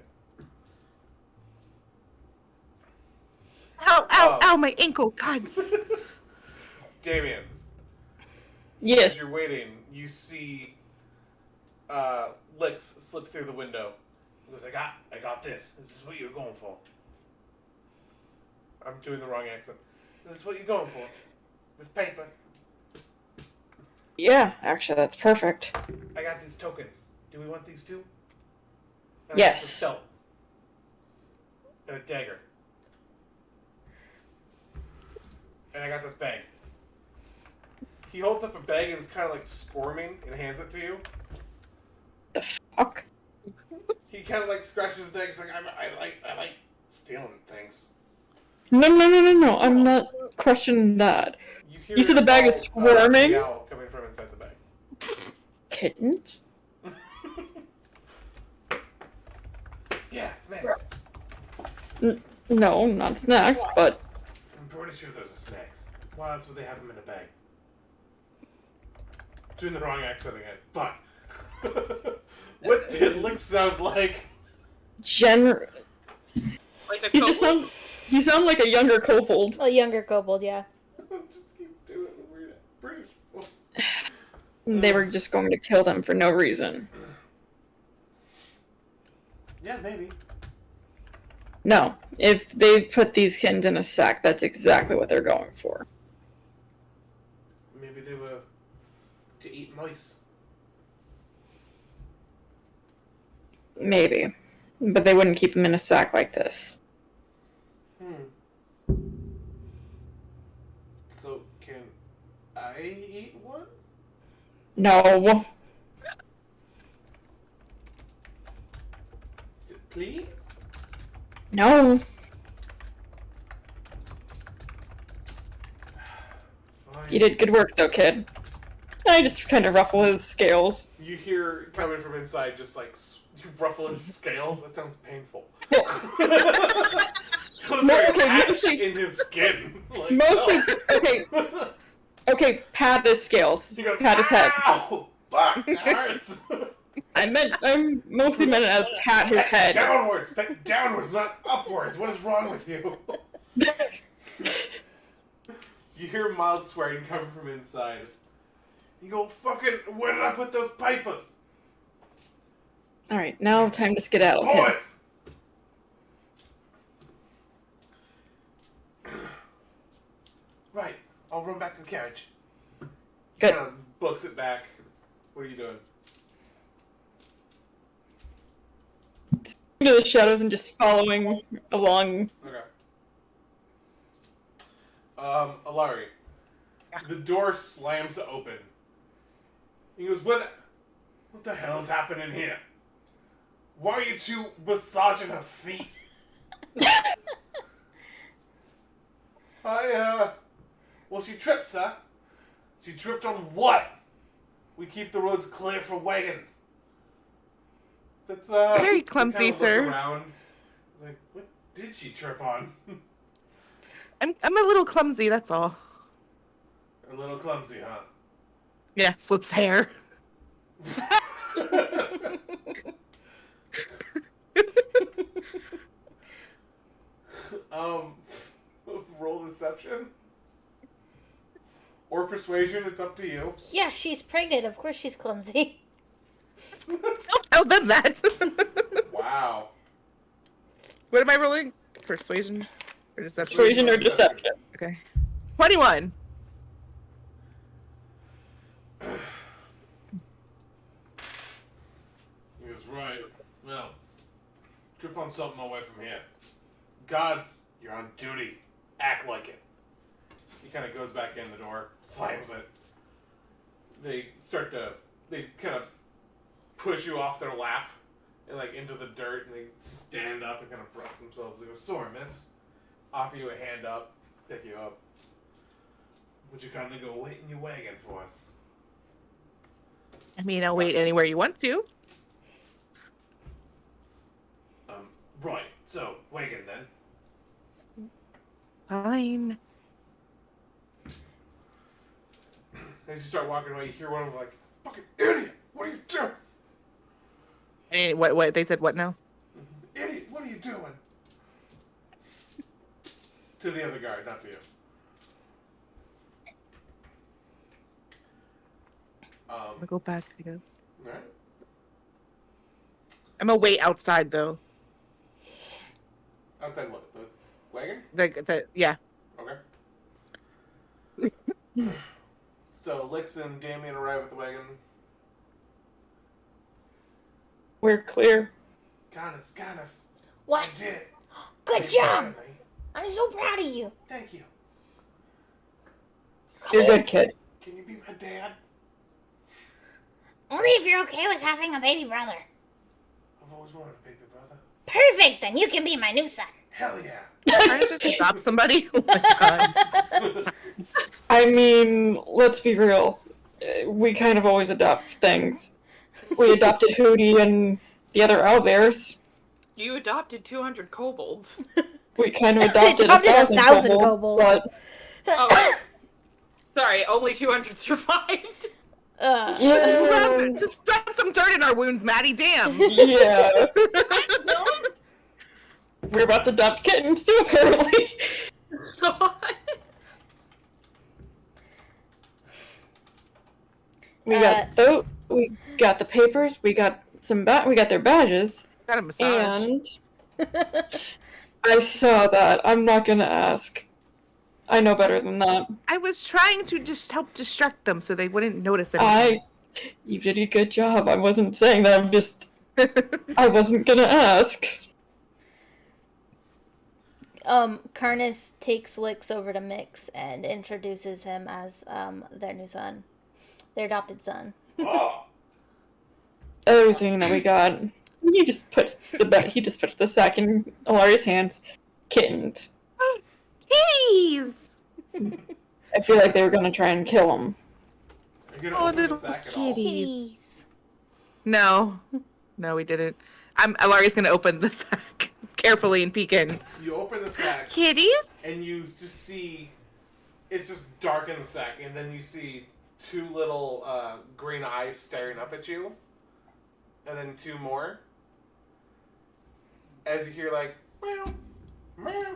Ow, ow, ow, my ankle, God. Damien, Yes. as you're waiting, you see Licks slip through the window. He goes, I got this. This is what you're going for. I'm doing the wrong accent. This is what you're going for. This paper. Yeah, actually, that's perfect. I got these tokens. Do we want these too? And Yes. I got this belt. And a dagger. And I got this bag. He holds up a bag and is kind of like squirming and hands it to you. The fuck? He kind of like scratches his neck. He's like, I like stealing things. No. I'm not questioning that. Hear You said the a bag is small, squirming? meow coming from inside the bag. Kittens? Yeah, snacks. No, not snacks, but I'm pretty sure those are snacks. Why else would they have them in a bag? Doing the wrong accent again. Fuck. What did Lick sound like? Like a He just sound like a younger kobold. A younger kobold, yeah. Just keep doing the weird British voice. They were just going to kill them for no reason. Yeah, maybe. No, if they put these kittens in a sack, that's exactly what they're going for. Maybe they were to eat mice. Maybe. But they wouldn't keep them in a sack like this. So, can I eat one? No. Please? No. Fine. You did good work, though, kid. I just kind of ruffle his scales. You hear coming from inside, just like you ruffle his scales. That sounds painful. Those No, are okay, attached mostly- in his skin. Like, Mostly, no. okay, okay, pat his scales. He goes, Pat his head. Ow! Fuck, that hurts. I mostly meant it as pat his head. Downwards, downwards, not upwards. What is wrong with you? You hear mild swearing coming from inside. You go, fucking, where did I put those papers? Alright, now time to skedaddle, kid. Boys! Right. I'll run back to the carriage. Good. Kind of books it back. What are you doing? Into the shadows and just following along. Okay. Alari. The door slams open. He goes, what the hell is happening here? Why are you two massaging her feet? Well, she tripped, sir. She tripped on what? We keep the roads clear for wagons. That's, Very clumsy, kind of sir. look around. Like, what did she trip on? I'm a little clumsy, that's all. A little clumsy, huh? Yeah, flips hair. Roll deception. Or persuasion, it's up to you. Yeah, she's pregnant. Of course she's clumsy. Don't tell them that. Wow. What am I rolling? Persuasion or deception? Persuasion or deception. Okay. 21. He was right. Well, trip on something away from here. Gods, you're on duty. Act like it. He kind of goes back in the door, slams it. They kind of push you off their lap and like into the dirt, and they stand up and kind of brush themselves. They go, sorry, miss. Offer you a hand up, pick you up. Would you kindly go wait in your wagon for us? I mean, I'll wait anywhere you want to. Right. So, wagon then. Fine. As you start walking away, you hear one of them like, fucking idiot! What are you doing? Hey, what? They said what now? Idiot! What are you doing? To the other guard, not to you. I'll go back, I guess. Alright. I'm gonna wait outside, though. Outside what? The wagon? Yeah. Okay. So, Lix and Damien arrive at the wagon. We're clear. Karnis. What? I did it. Good You're proud job! of me. I'm so proud of you. Thank you. You're a good kid. Can you be my dad? Only if you're okay with having a baby brother. I've always wanted a baby brother. Perfect, then you can be my new son. Hell yeah. Trying to just stop somebody? Oh my god. I mean, let's be real. We kind of always adopt things. We adopted Hootie and the other owlbears. You adopted 200 kobolds. We kind of adopted, Adopted 1,000 kobolds, kobolds. but Oh, sorry, only 200 survived. yeah, Just rub some dirt in our wounds, Maddie. Damn. yeah. We're about to adopt kittens too, apparently. We got the papers. We got we got their badges, Got a massage. and I saw that. I'm not gonna ask. I know better than that. I was trying to just help distract them so they wouldn't notice anything. You did a good job. I wasn't saying that. I'm just. I wasn't gonna ask. Karnis takes Lix over to Mix and introduces him as their new son, their adopted son. Oh. Everything that we got. He just puts the sack in Alari's hands. Kittens. Kitties! I feel like they were gonna try and kill him. Are you gonna Oh, open the little sack at all? kitties. No, we didn't. Alari's gonna open the sack carefully and peek in. You open the sack, Kitties? and you just see it's just dark in the sack, and then you see two little green eyes staring up at you, and then two more. As you hear like meow, meow.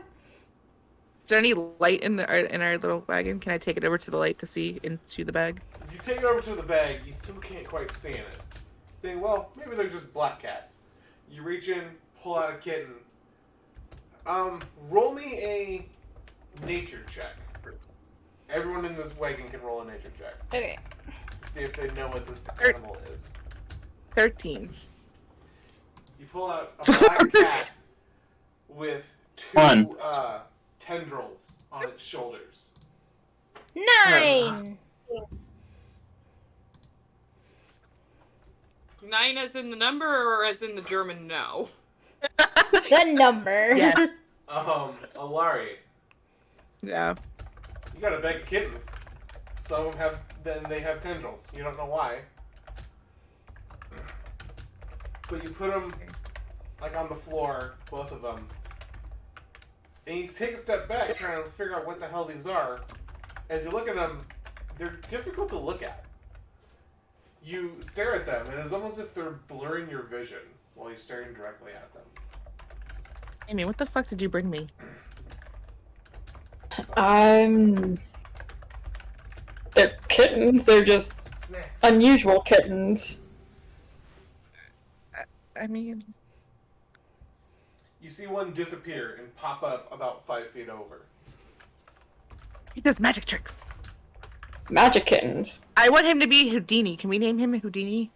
Is there any light in our little wagon? Can I take it over to the light to see into the bag? You take it over to the bag. You still can't quite see in it. Think, well, maybe they're just black cats. You reach in, pull out a kitten. Roll me a nature check. Everyone in this wagon can roll a nature check. Okay. See if they know what this animal is. 13. You pull out a black cat with two Fun. tendrils on its shoulders. 9. 9 as in the number or as in the German no? The number. Yes. Alari, Yeah. you got a bag of kittens. Some of them they have tendrils. You don't know why. But you put them, like, on the floor, both of them. And you take a step back trying to figure out what the hell these are. As you look at them, they're difficult to look at. You stare at them, and it's almost if they're blurring your vision while you're staring directly at them. Amy, what the fuck did you bring me? They're kittens. They're just Snacks. unusual kittens. I mean, You see one disappear and pop up about 5 feet over. he does magic tricks. Magic kittens. I want him to be Houdini. Can we name him Houdini?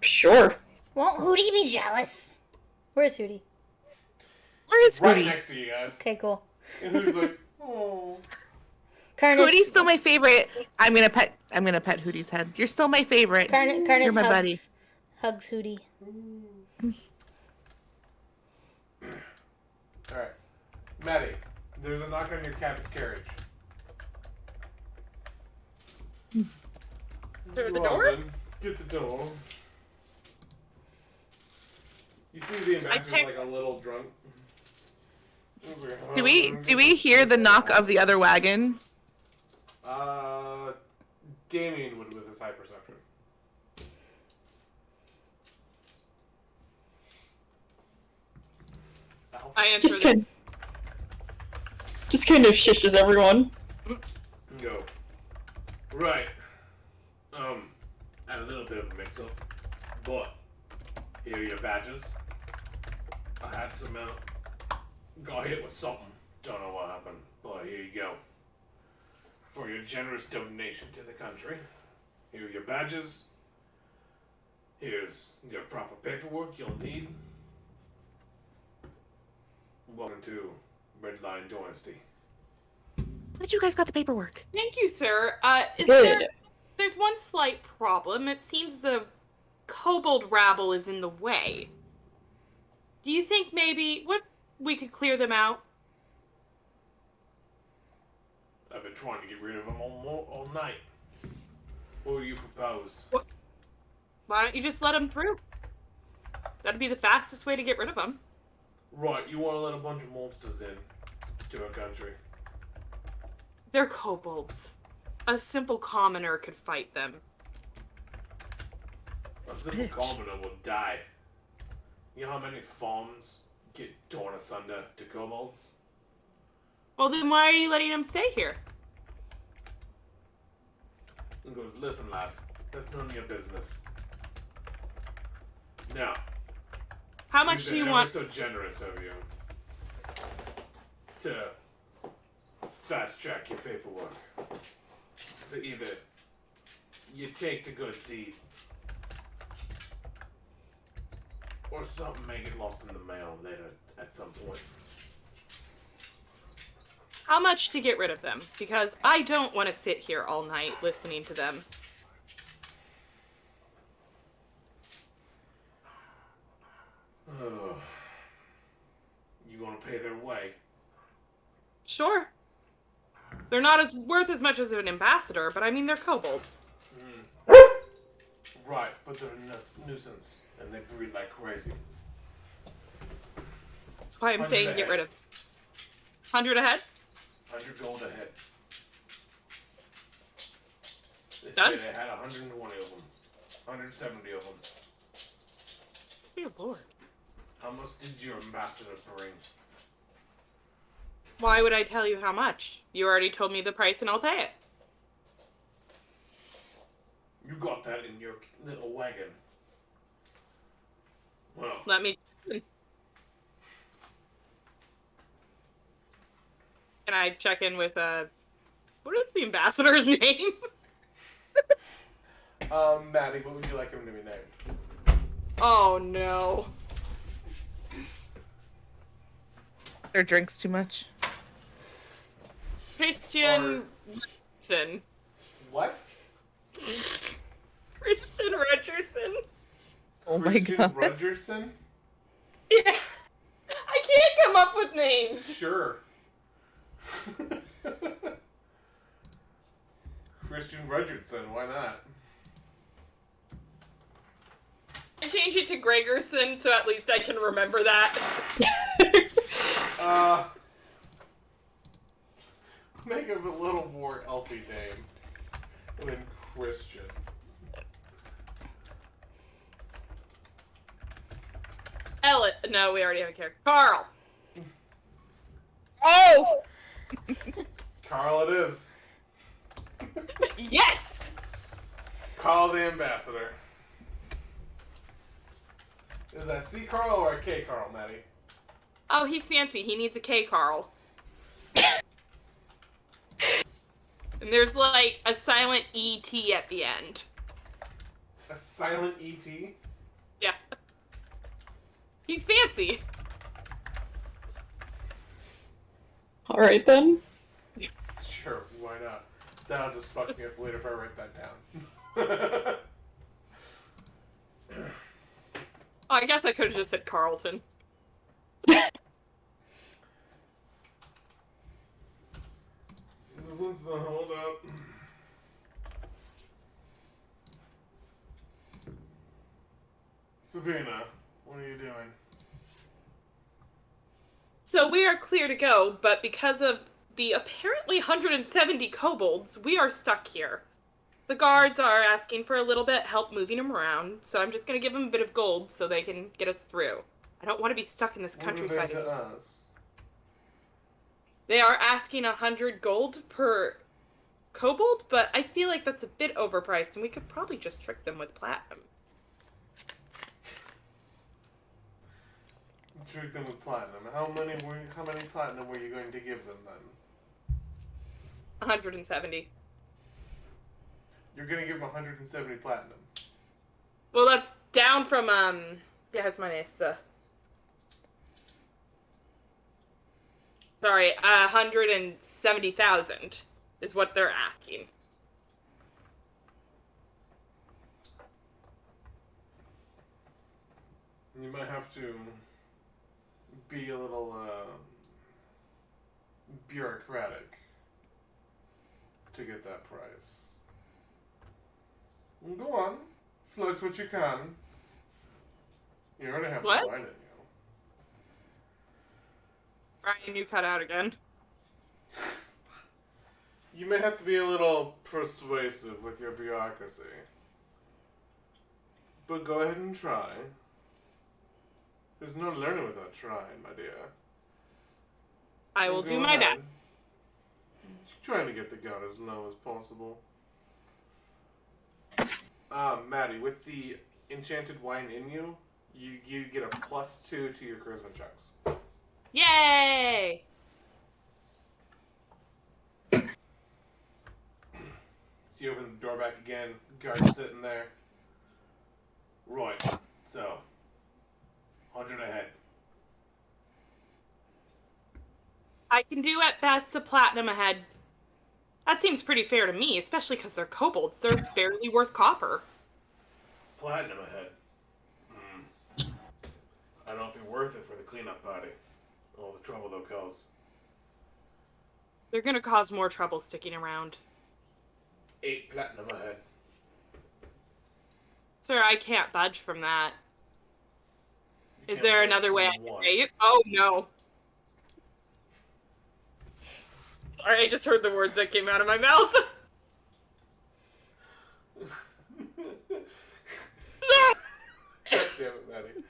Sure. Won't Hootie be jealous? Where's Hootie? Where is Right Hootie? next to you guys. Okay, cool. And who's like, oh. Karnis, Hootie's still my favorite. I'm gonna pet Hootie's head. You're still my favorite. Karnis You're my hugs, buddy. hugs Hootie. Alright. Maddie, there's a knock on your carriage. Through the Go on, door? then. Get the door. You see the ambassador's like a little drunk. Do we hear the knock of the other wagon? Damien would with his high perception. Alf? I answer Just the kind of shishes everyone. Go. Right. Had a little bit of a mix-up, but here are your badges. I had some got hit with something. Don't know what happened, but here you go. For your generous donation to the country. Here are your badges. Here's your proper paperwork you'll need. Welcome to Red Line Dynasty. Where'd you guys got the paperwork? Thank you, sir. Good. There's one slight problem. It seems the kobold rabble is in the way. Do you think maybe we could clear them out? I've been trying to get rid of them all night. What do you propose? Why don't you just let them through? That'd be the fastest way to get rid of them. Right, you want to let a bunch of monsters in to our country. They're kobolds. A simple commoner could fight them. A simple commoner will die. You know how many farms get torn asunder to kobolds? Well, then why are you letting them stay here? And goes, listen, lass, that's none of your business. Now, How much do you want? So generous of you to fast track your paperwork. So either you take the good deed, or something may get lost in the mail later at some point. How much to get rid of them? Because I don't want to sit here all night listening to them. You gonna pay their way? Sure. They're not as worth as much as an ambassador, but I mean, they're kobolds. Right, but they're a nuisance, and they breed like crazy. That's why I'm 100 saying ahead. get rid of 100 ahead? 100 gold ahead. They Done. say they had 120 of them. 170 of them. Dear Lord. How much did your ambassador bring? Why would I tell you how much? You already told me the price and I'll pay it. You got that in your little wagon. Well, Let me... Can I check in with what is the ambassador's name? Maddie, what would you like him to be named? Oh no. Or drinks too much. Christian Richardson. What? Christian Richardson. Oh my Christian god. Rudgerson? Yeah. I can't come up with names. Sure. Christian Rudgerson, why not? I changed it to Gregerson, so at least I can remember that. Make him a little more elfy name than Christian. Ellen. No, we already have a character. Carl. Oh! Carl it is. Yes! Carl the ambassador. Is that C Carl or a K Carl, Maddie? Oh, he's fancy. He needs a K Carl. And there's like a silent E-T at the end. A silent E.T.? Yeah. He's fancy. Alright then. Sure, why not? That'll just fuck me up later if I write that down. Oh, I guess I could have just said Carlton. Hold up. Sabina, what are you doing? So we are clear to go, but because of the apparently 170 kobolds, we are stuck here. The guards are asking for a little bit help moving them around, so I'm just gonna give them a bit of gold so they can get us through. I don't want to be stuck in this countryside. What are they to us? They are asking 100 gold per kobold, but I feel like that's a bit overpriced, and we could probably just trick them with platinum. Trick them with platinum. How many platinum were you going to give them then? 170. You're gonna give them 170 platinum. Well, that's down from, ja, ist meine erste. Sorry, 170,000 is what they're asking. You might have to be a little bureaucratic to get that price. Go on, flex what you can. You already have What? the wine in you. Ryan, you cut out again. You may have to be a little persuasive with your bureaucracy. But go ahead and try. There's no learning without trying, my dear. I will Go do my ahead. best. Trying to get the gun as low as possible. Maddie, with the enchanted wine in you, you get a +2 to your charisma checks. Yay! So you open the door back again, guard sitting there. Right, so 100 ahead. I can do at best a platinum ahead. That seems pretty fair to me, especially because they're kobolds. They're barely worth copper. Platinum ahead. I don't know if you're worth it for the cleanup party. All the trouble they'll cause. They're gonna cause more trouble sticking around. 8 platinum ahead. Sir, I can't budge from that. You Is can't there budge another way I from can one. pay it? Oh, no. Sorry, I just heard the words that came out of my mouth. God damn it, Maddie.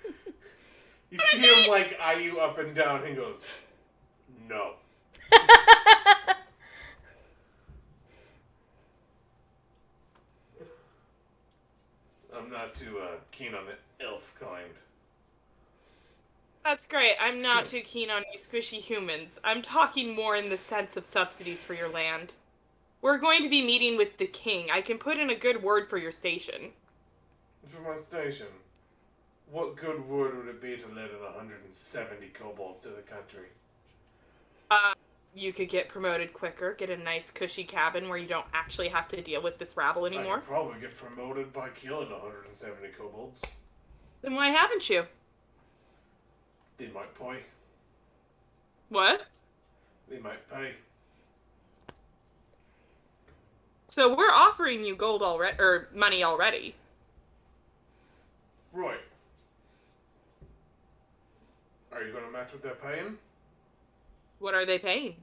You see him like eye you up and down. He goes, no. I'm not too keen on the elf kind. That's great. I'm not too keen on you squishy humans. I'm talking more in the sense of subsidies for your land. We're going to be meeting with the king. I can put in a good word for your station. For my station, what good word would it be to let in 170 kobolds to the country? You could get promoted quicker, get a nice cushy cabin where you don't actually have to deal with this rabble I anymore. could probably get promoted by killing 170 kobolds. Then why haven't you? They might pay. What? They might pay. So we're offering you gold already, or money already. Right. Are you gonna match what they're paying? What are they paying?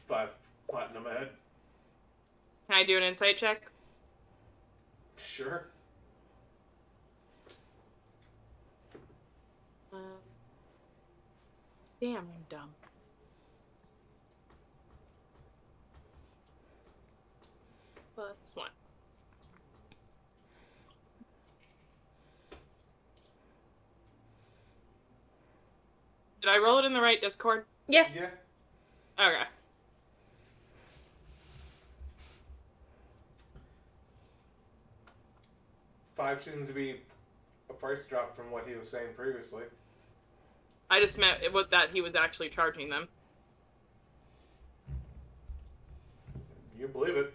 5 platinum a head. Can I do an insight check? Sure. Damn, I'm dumb. Plus 1. Did I roll it in the right Discord? Yeah. Yeah. Okay. Five seems to be a price drop from what he was saying previously. I just meant that he was actually charging them. You believe it.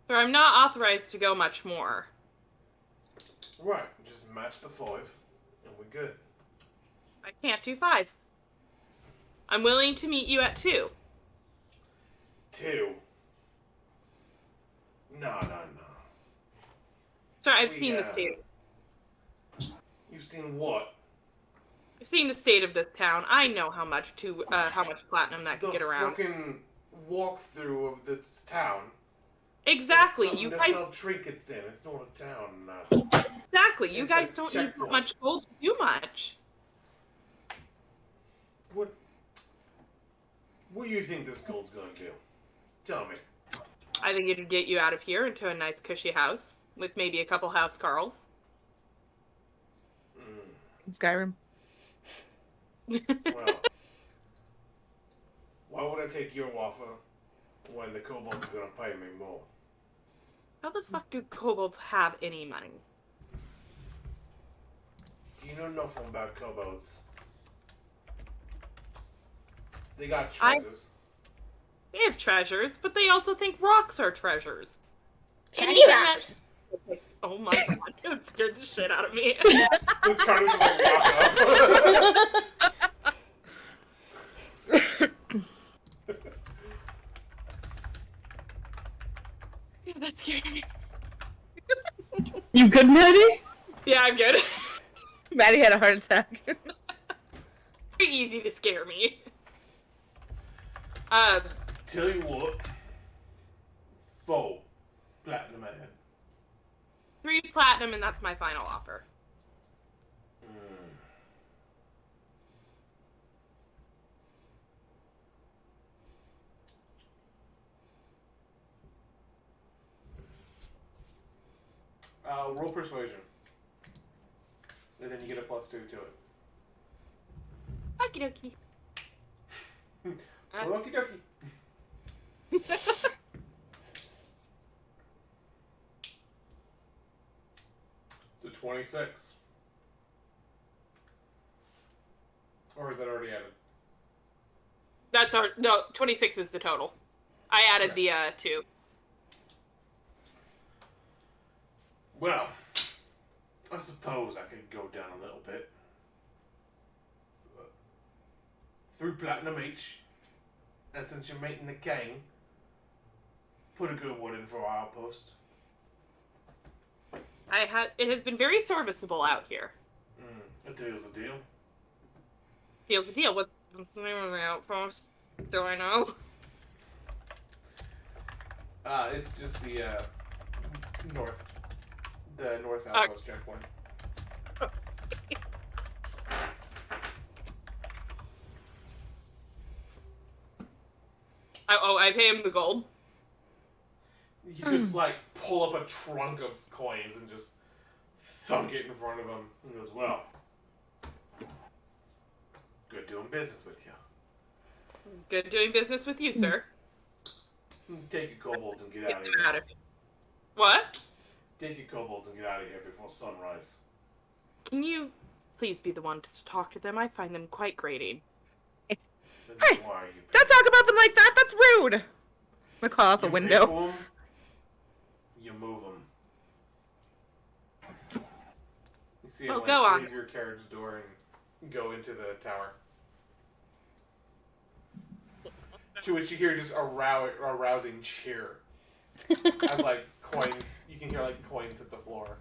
So I'm not authorized to go much more. Right. Just match the 5, and we're good. I can't do 5. I'm willing to meet you at 2. 2. No. Sorry, I've We, seen the state. You've seen what? I've seen the state of this town. I know how much platinum that The can get around. fucking walkthrough of this town. Exactly. It's You something to guys. sell trinkets in. It's not a town. Exactly. You It's guys a don't need checkpoint. much gold to do much. What do you think this gold's gonna do? Tell me. I think it'd get you out of here into a nice cushy house with maybe a couple house carls. In Skyrim. Well, why would I take your offer when the kobolds are gonna pay me more? How the fuck do kobolds have any money? Do you know nothing about kobolds? They got treasures. They have treasures, but they also think rocks are treasures. Candy Anything rocks. Oh my god, it scared the shit out of me. This Karnis just like walk up. That scared me. You good, Maddie? Yeah, I'm good. Maddie had a heart attack. Very easy to scare me. Tell you what. 4 platinum a head. 3 platinum, and that's my final offer. Roll persuasion. And then you get a +2 to it. Okie dokie. Well, okie dokie. So 26. Or is that already added? That's our no. 26 is the total. I added the 2. Well, I suppose I could go down a little bit. 3 platinum each. And since you're meeting the king, put a good word in for our outpost. It has been very serviceable out here. A deal's a deal. Deal's a deal. What's the name of the outpost? Do I know? It's just the north outpost checkpoint. I pay him the gold. You just like pull up a trunk of coins and just thunk it in front of him. He goes, well, good doing business with you. Good doing business with you, sir. Take your kobolds and get out of Get here. out of here. What? Take your kobolds and get out of here before sunrise. Can you please be the one to talk to them? I find them quite grating. Then Hey, why are you Don't talk about them like that. That's rude. I call out the you window. pick 'em, you move them. You see him Oh, go on. leave your carriage door and go into the tower. To which you hear just a rousing cheer. As like coins, you can hear like coins hit the floor.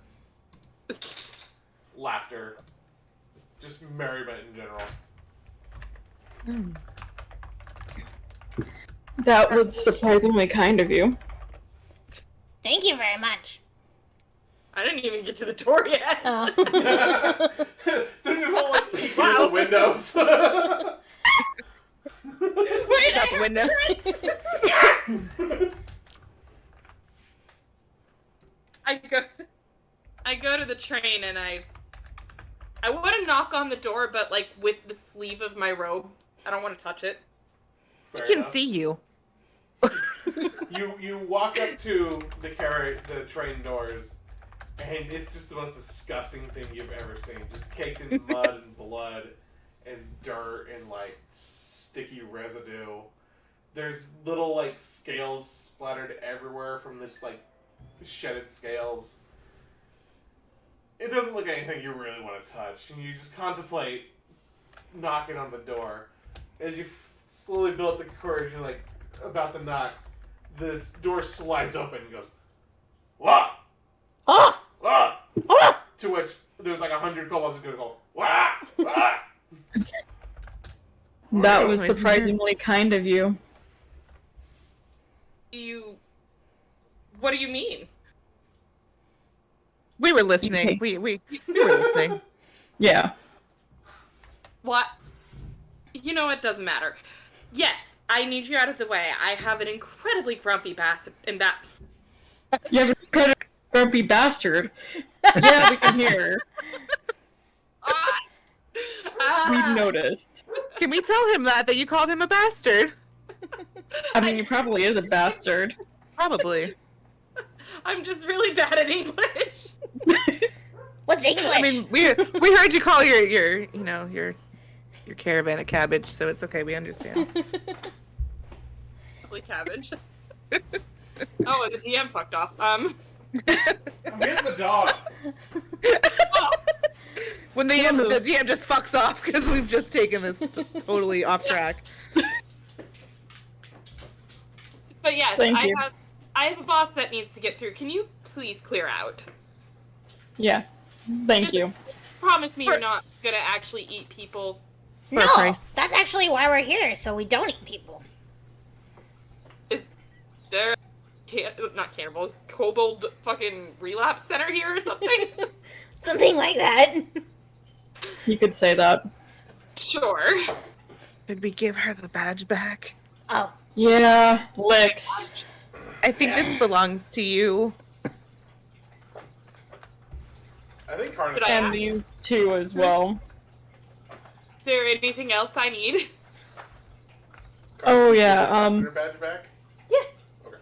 Laughter. Just merriment in general. That was surprisingly kind of you. Thank you very much. I didn't even get to the door yet. Oh. They're just all like peeking in the windows. Wait, Out the window. I go to the train and I want to knock on the door, but like with the sleeve of my robe. I don't want to touch it. I Fair can enough. see you. You walk up to the train doors, and it's just the most disgusting thing you've ever seen. Just caked in mud and blood and dirt and like sticky residue. There's little like scales splattered everywhere from this like shedded scales. It doesn't look anything you really want to touch, and you just contemplate knocking on the door. As you slowly build up the courage, you're like about to knock. The door slides open and goes, "Wah! Oh! Wah!" Oh! To which there's like 100 kobolds gonna go, "Wah! Wah!" That was surprisingly kind of you. What do you mean? We were listening. Okay. We were listening. Yeah. What? You know, it doesn't matter. Yes, I need you out of the way. I have an incredibly grumpy bastard. You have a kind of grumpy bastard. Yeah, we can hear. We've noticed. Can we tell him that you called him a bastard? I mean, he probably is a bastard. Probably. I'm just really bad at English. What's English? I mean, we heard you call your caravan a cabbage, so it's okay. We understand. Lovely cabbage. Oh, and the DM fucked off. I'm hitting the dog. When the DM just fucks off because we've just taken this totally off track. But yes, Thank you. I have a boss that needs to get through. Can you please clear out? Yeah. Thank you. Promise me you're not gonna actually eat people. For a no, price. that's actually why we're here, so we don't eat people. Is there not cannibal, kobold fucking relapse center here or something? Something like that. You could say that. Sure. Did we give her the badge back? Oh, Yeah, licks. I think this belongs to you. I think Karnis. Did I- And these two as well. Is there anything else I need? Oh, yeah, Ambassador badge back? Yeah. Okay.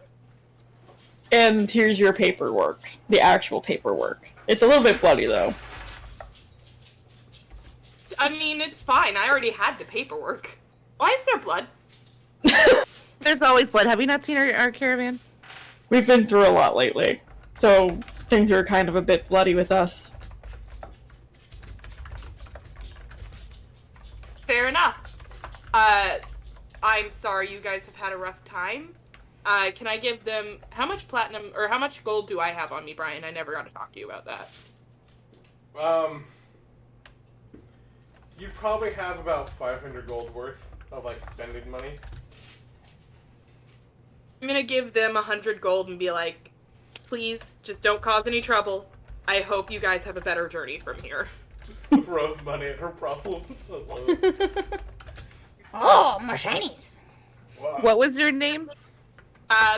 And here's your paperwork. The actual paperwork. It's a little bit bloody, though. I mean, it's fine. I already had the paperwork. Why is there blood? There's always blood. Have you not seen our caravan? We've been through a lot lately, so things are kind of a bit bloody with us. Fair enough. I'm sorry you guys have had a rough time. Can I give them... How much platinum, or how much gold do I have on me, Brian? I never got to talk to you about that. You probably have about 500 gold worth of like spending money. I'm gonna give them 100 gold and be like, please, just don't cause any trouble. I hope you guys have a better journey from here. Just throws money at her problems alone. oh, more shinies. Wow. What was your name?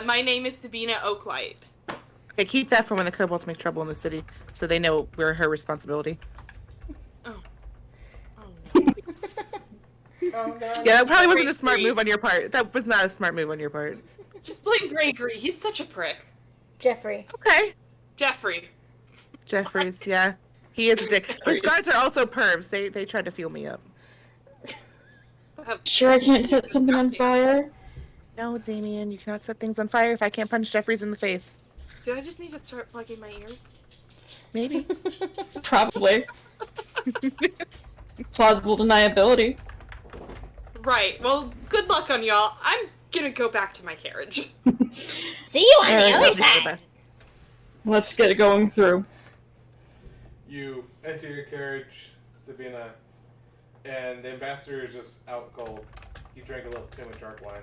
My name is Sabina Oaklight. Okay, keep that for when the kobolds make trouble in the city, so they know we're her responsibility. Oh no. Oh, no. Yeah, that probably wasn't a smart Gregory. move on your part. That was not a smart move on your part. Just blame Gregory. He's such a prick. Jeffrey. Okay. Jeffrey. Jeffries, yeah. He is a dick. Those guards are also pervs. They tried to fuel me up. Sure, I can't set something on fire. No, Damien, you cannot set things on fire if I can't punch Jeffries in the face. Do I just need to start plugging my ears? Maybe. Probably. Plausible deniability. Right. Well, good luck on y'all. I'm gonna go back to my carriage. See you on the Alright, other That'd be the side. best. Let's get it going through. You enter your carriage, Sabina, and the ambassador is just out cold. He drank a little too much dark wine.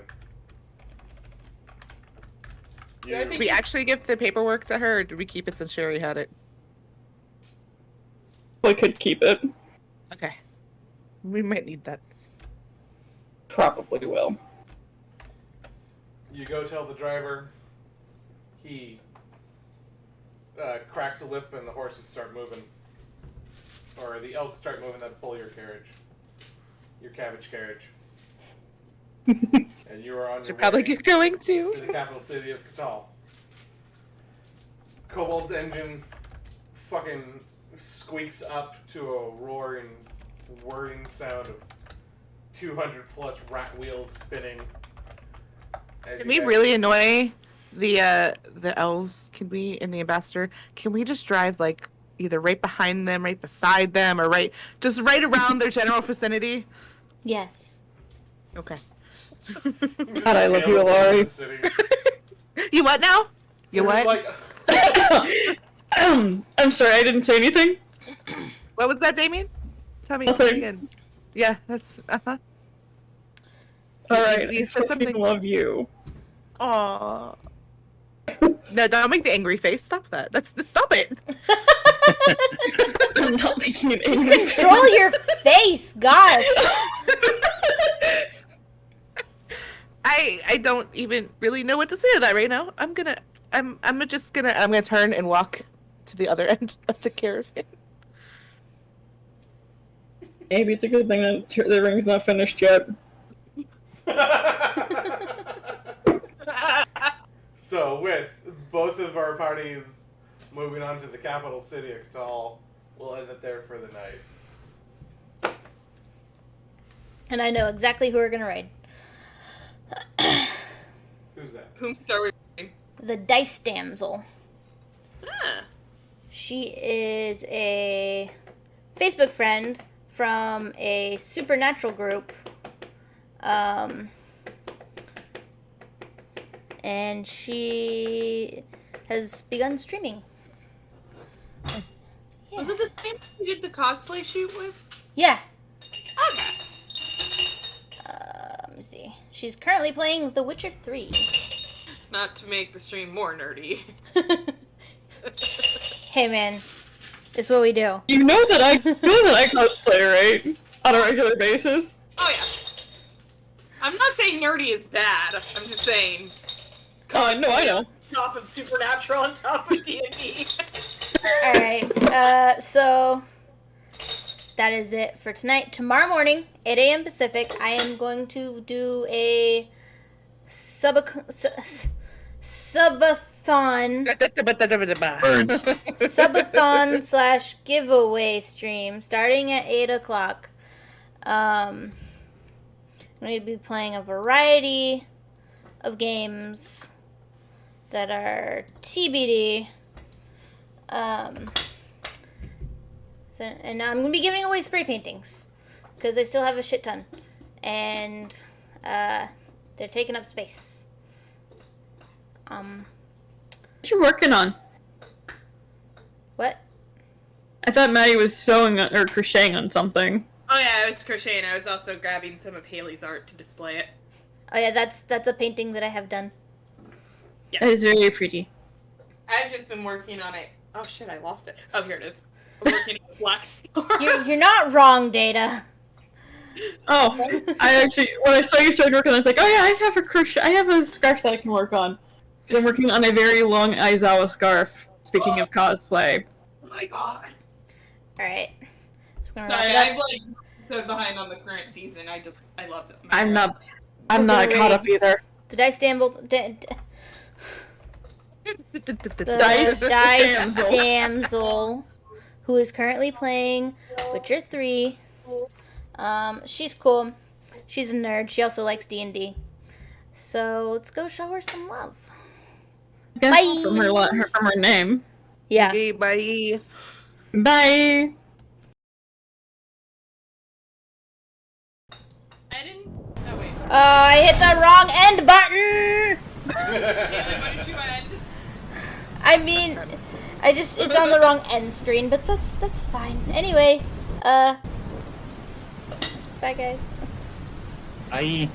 Yeah, I Did think- we actually give the paperwork to her, or did we keep it since Sherry had it? We could keep it. Okay. We might need that. Probably will. You go tell the driver. He cracks a whip and the horses start moving. Or the elk start moving that pull your carriage. Your cabbage carriage. And you are on your Should probably way get going to too. the capital city of Katal. Kobold's engine fucking squeaks up to a roaring, whirring sound of 200 plus rat wheels spinning. As Can you we guys- really annoy the elves? Can we, in the ambassador, can we just drive like either right behind them, right beside them, or just right around their general vicinity? Yes. Okay. God, I love you, Laurie. You what now? You You're just what? like, I'm sorry, I didn't say anything. What was that, Damien? Tell me Nothing. again. Yeah, that's Alright, You I said something. fucking love you. Aww. No, don't make the angry face. Stop that. Stop it. I'm not making an angry face. Control your face, gosh. I don't even really know what to say to that right now. I'm gonna turn and walk to the other end of the caravan. Maybe it's a good thing that the ring's not finished yet. So, with both of our parties moving on to the capital city of Katal, we'll end it there for the night. And I know exactly who we're gonna raid. Who's that? Whom are we? The Dice Damsel. Ah. She is a Facebook friend from a supernatural group. And she has begun streaming. Nice. Yeah. Was it the same you did the cosplay shoot with? Yeah. Okay. Let me see. She's currently playing The Witcher 3. Not to make the stream more nerdy. Hey man, it's what we do. You know that I cosplay, right? On a regular basis. Oh yeah. I'm not saying nerdy is bad. I'm just saying. Oh, no, I know. Top of Supernatural on top of D&D. Alright, so that is it for tonight. Tomorrow morning, 8 a.m. Pacific, I am going to do a subathon Birds. subathon / giveaway stream starting at 8 o'clock. I'm going to be playing a variety of games that are TBD. And I'm going to be giving away spray paintings because I still have a shit ton. And they're taking up space. What you working on? What? I thought Maddie was sewing or crocheting on something. Oh yeah, I was crocheting. I was also grabbing some of Haley's art to display it. Oh yeah, that's a painting that I have done. That is very pretty. I've just been working on it. Oh shit, I lost it. Oh, here it is. I'm working on Black Storm. You're not wrong, Data. Oh, I actually, when I saw you started working, I was like, oh yeah, I have a scarf that I can work on. 'Cause I'm working on a very long Aizawa scarf. Speaking of cosplay. Oh my god. All right. So we're gonna Sorry, wrap it I'm up. like so behind on the current season. I loved it. I'm not We're not gonna caught raid. up either. The dice damsels. The Dice dice damsel. damsel, who is currently playing Witcher 3. She's cool. She's a nerd. She also likes D&D. So let's go show her some love. Guess Bye. from her name. Yeah. Okay, bye. Bye. I didn't. Oh wait. I hit the wrong end button. Caitlin, what did you end? I mean, it's on the wrong end screen, but that's fine. Anyway, bye guys. I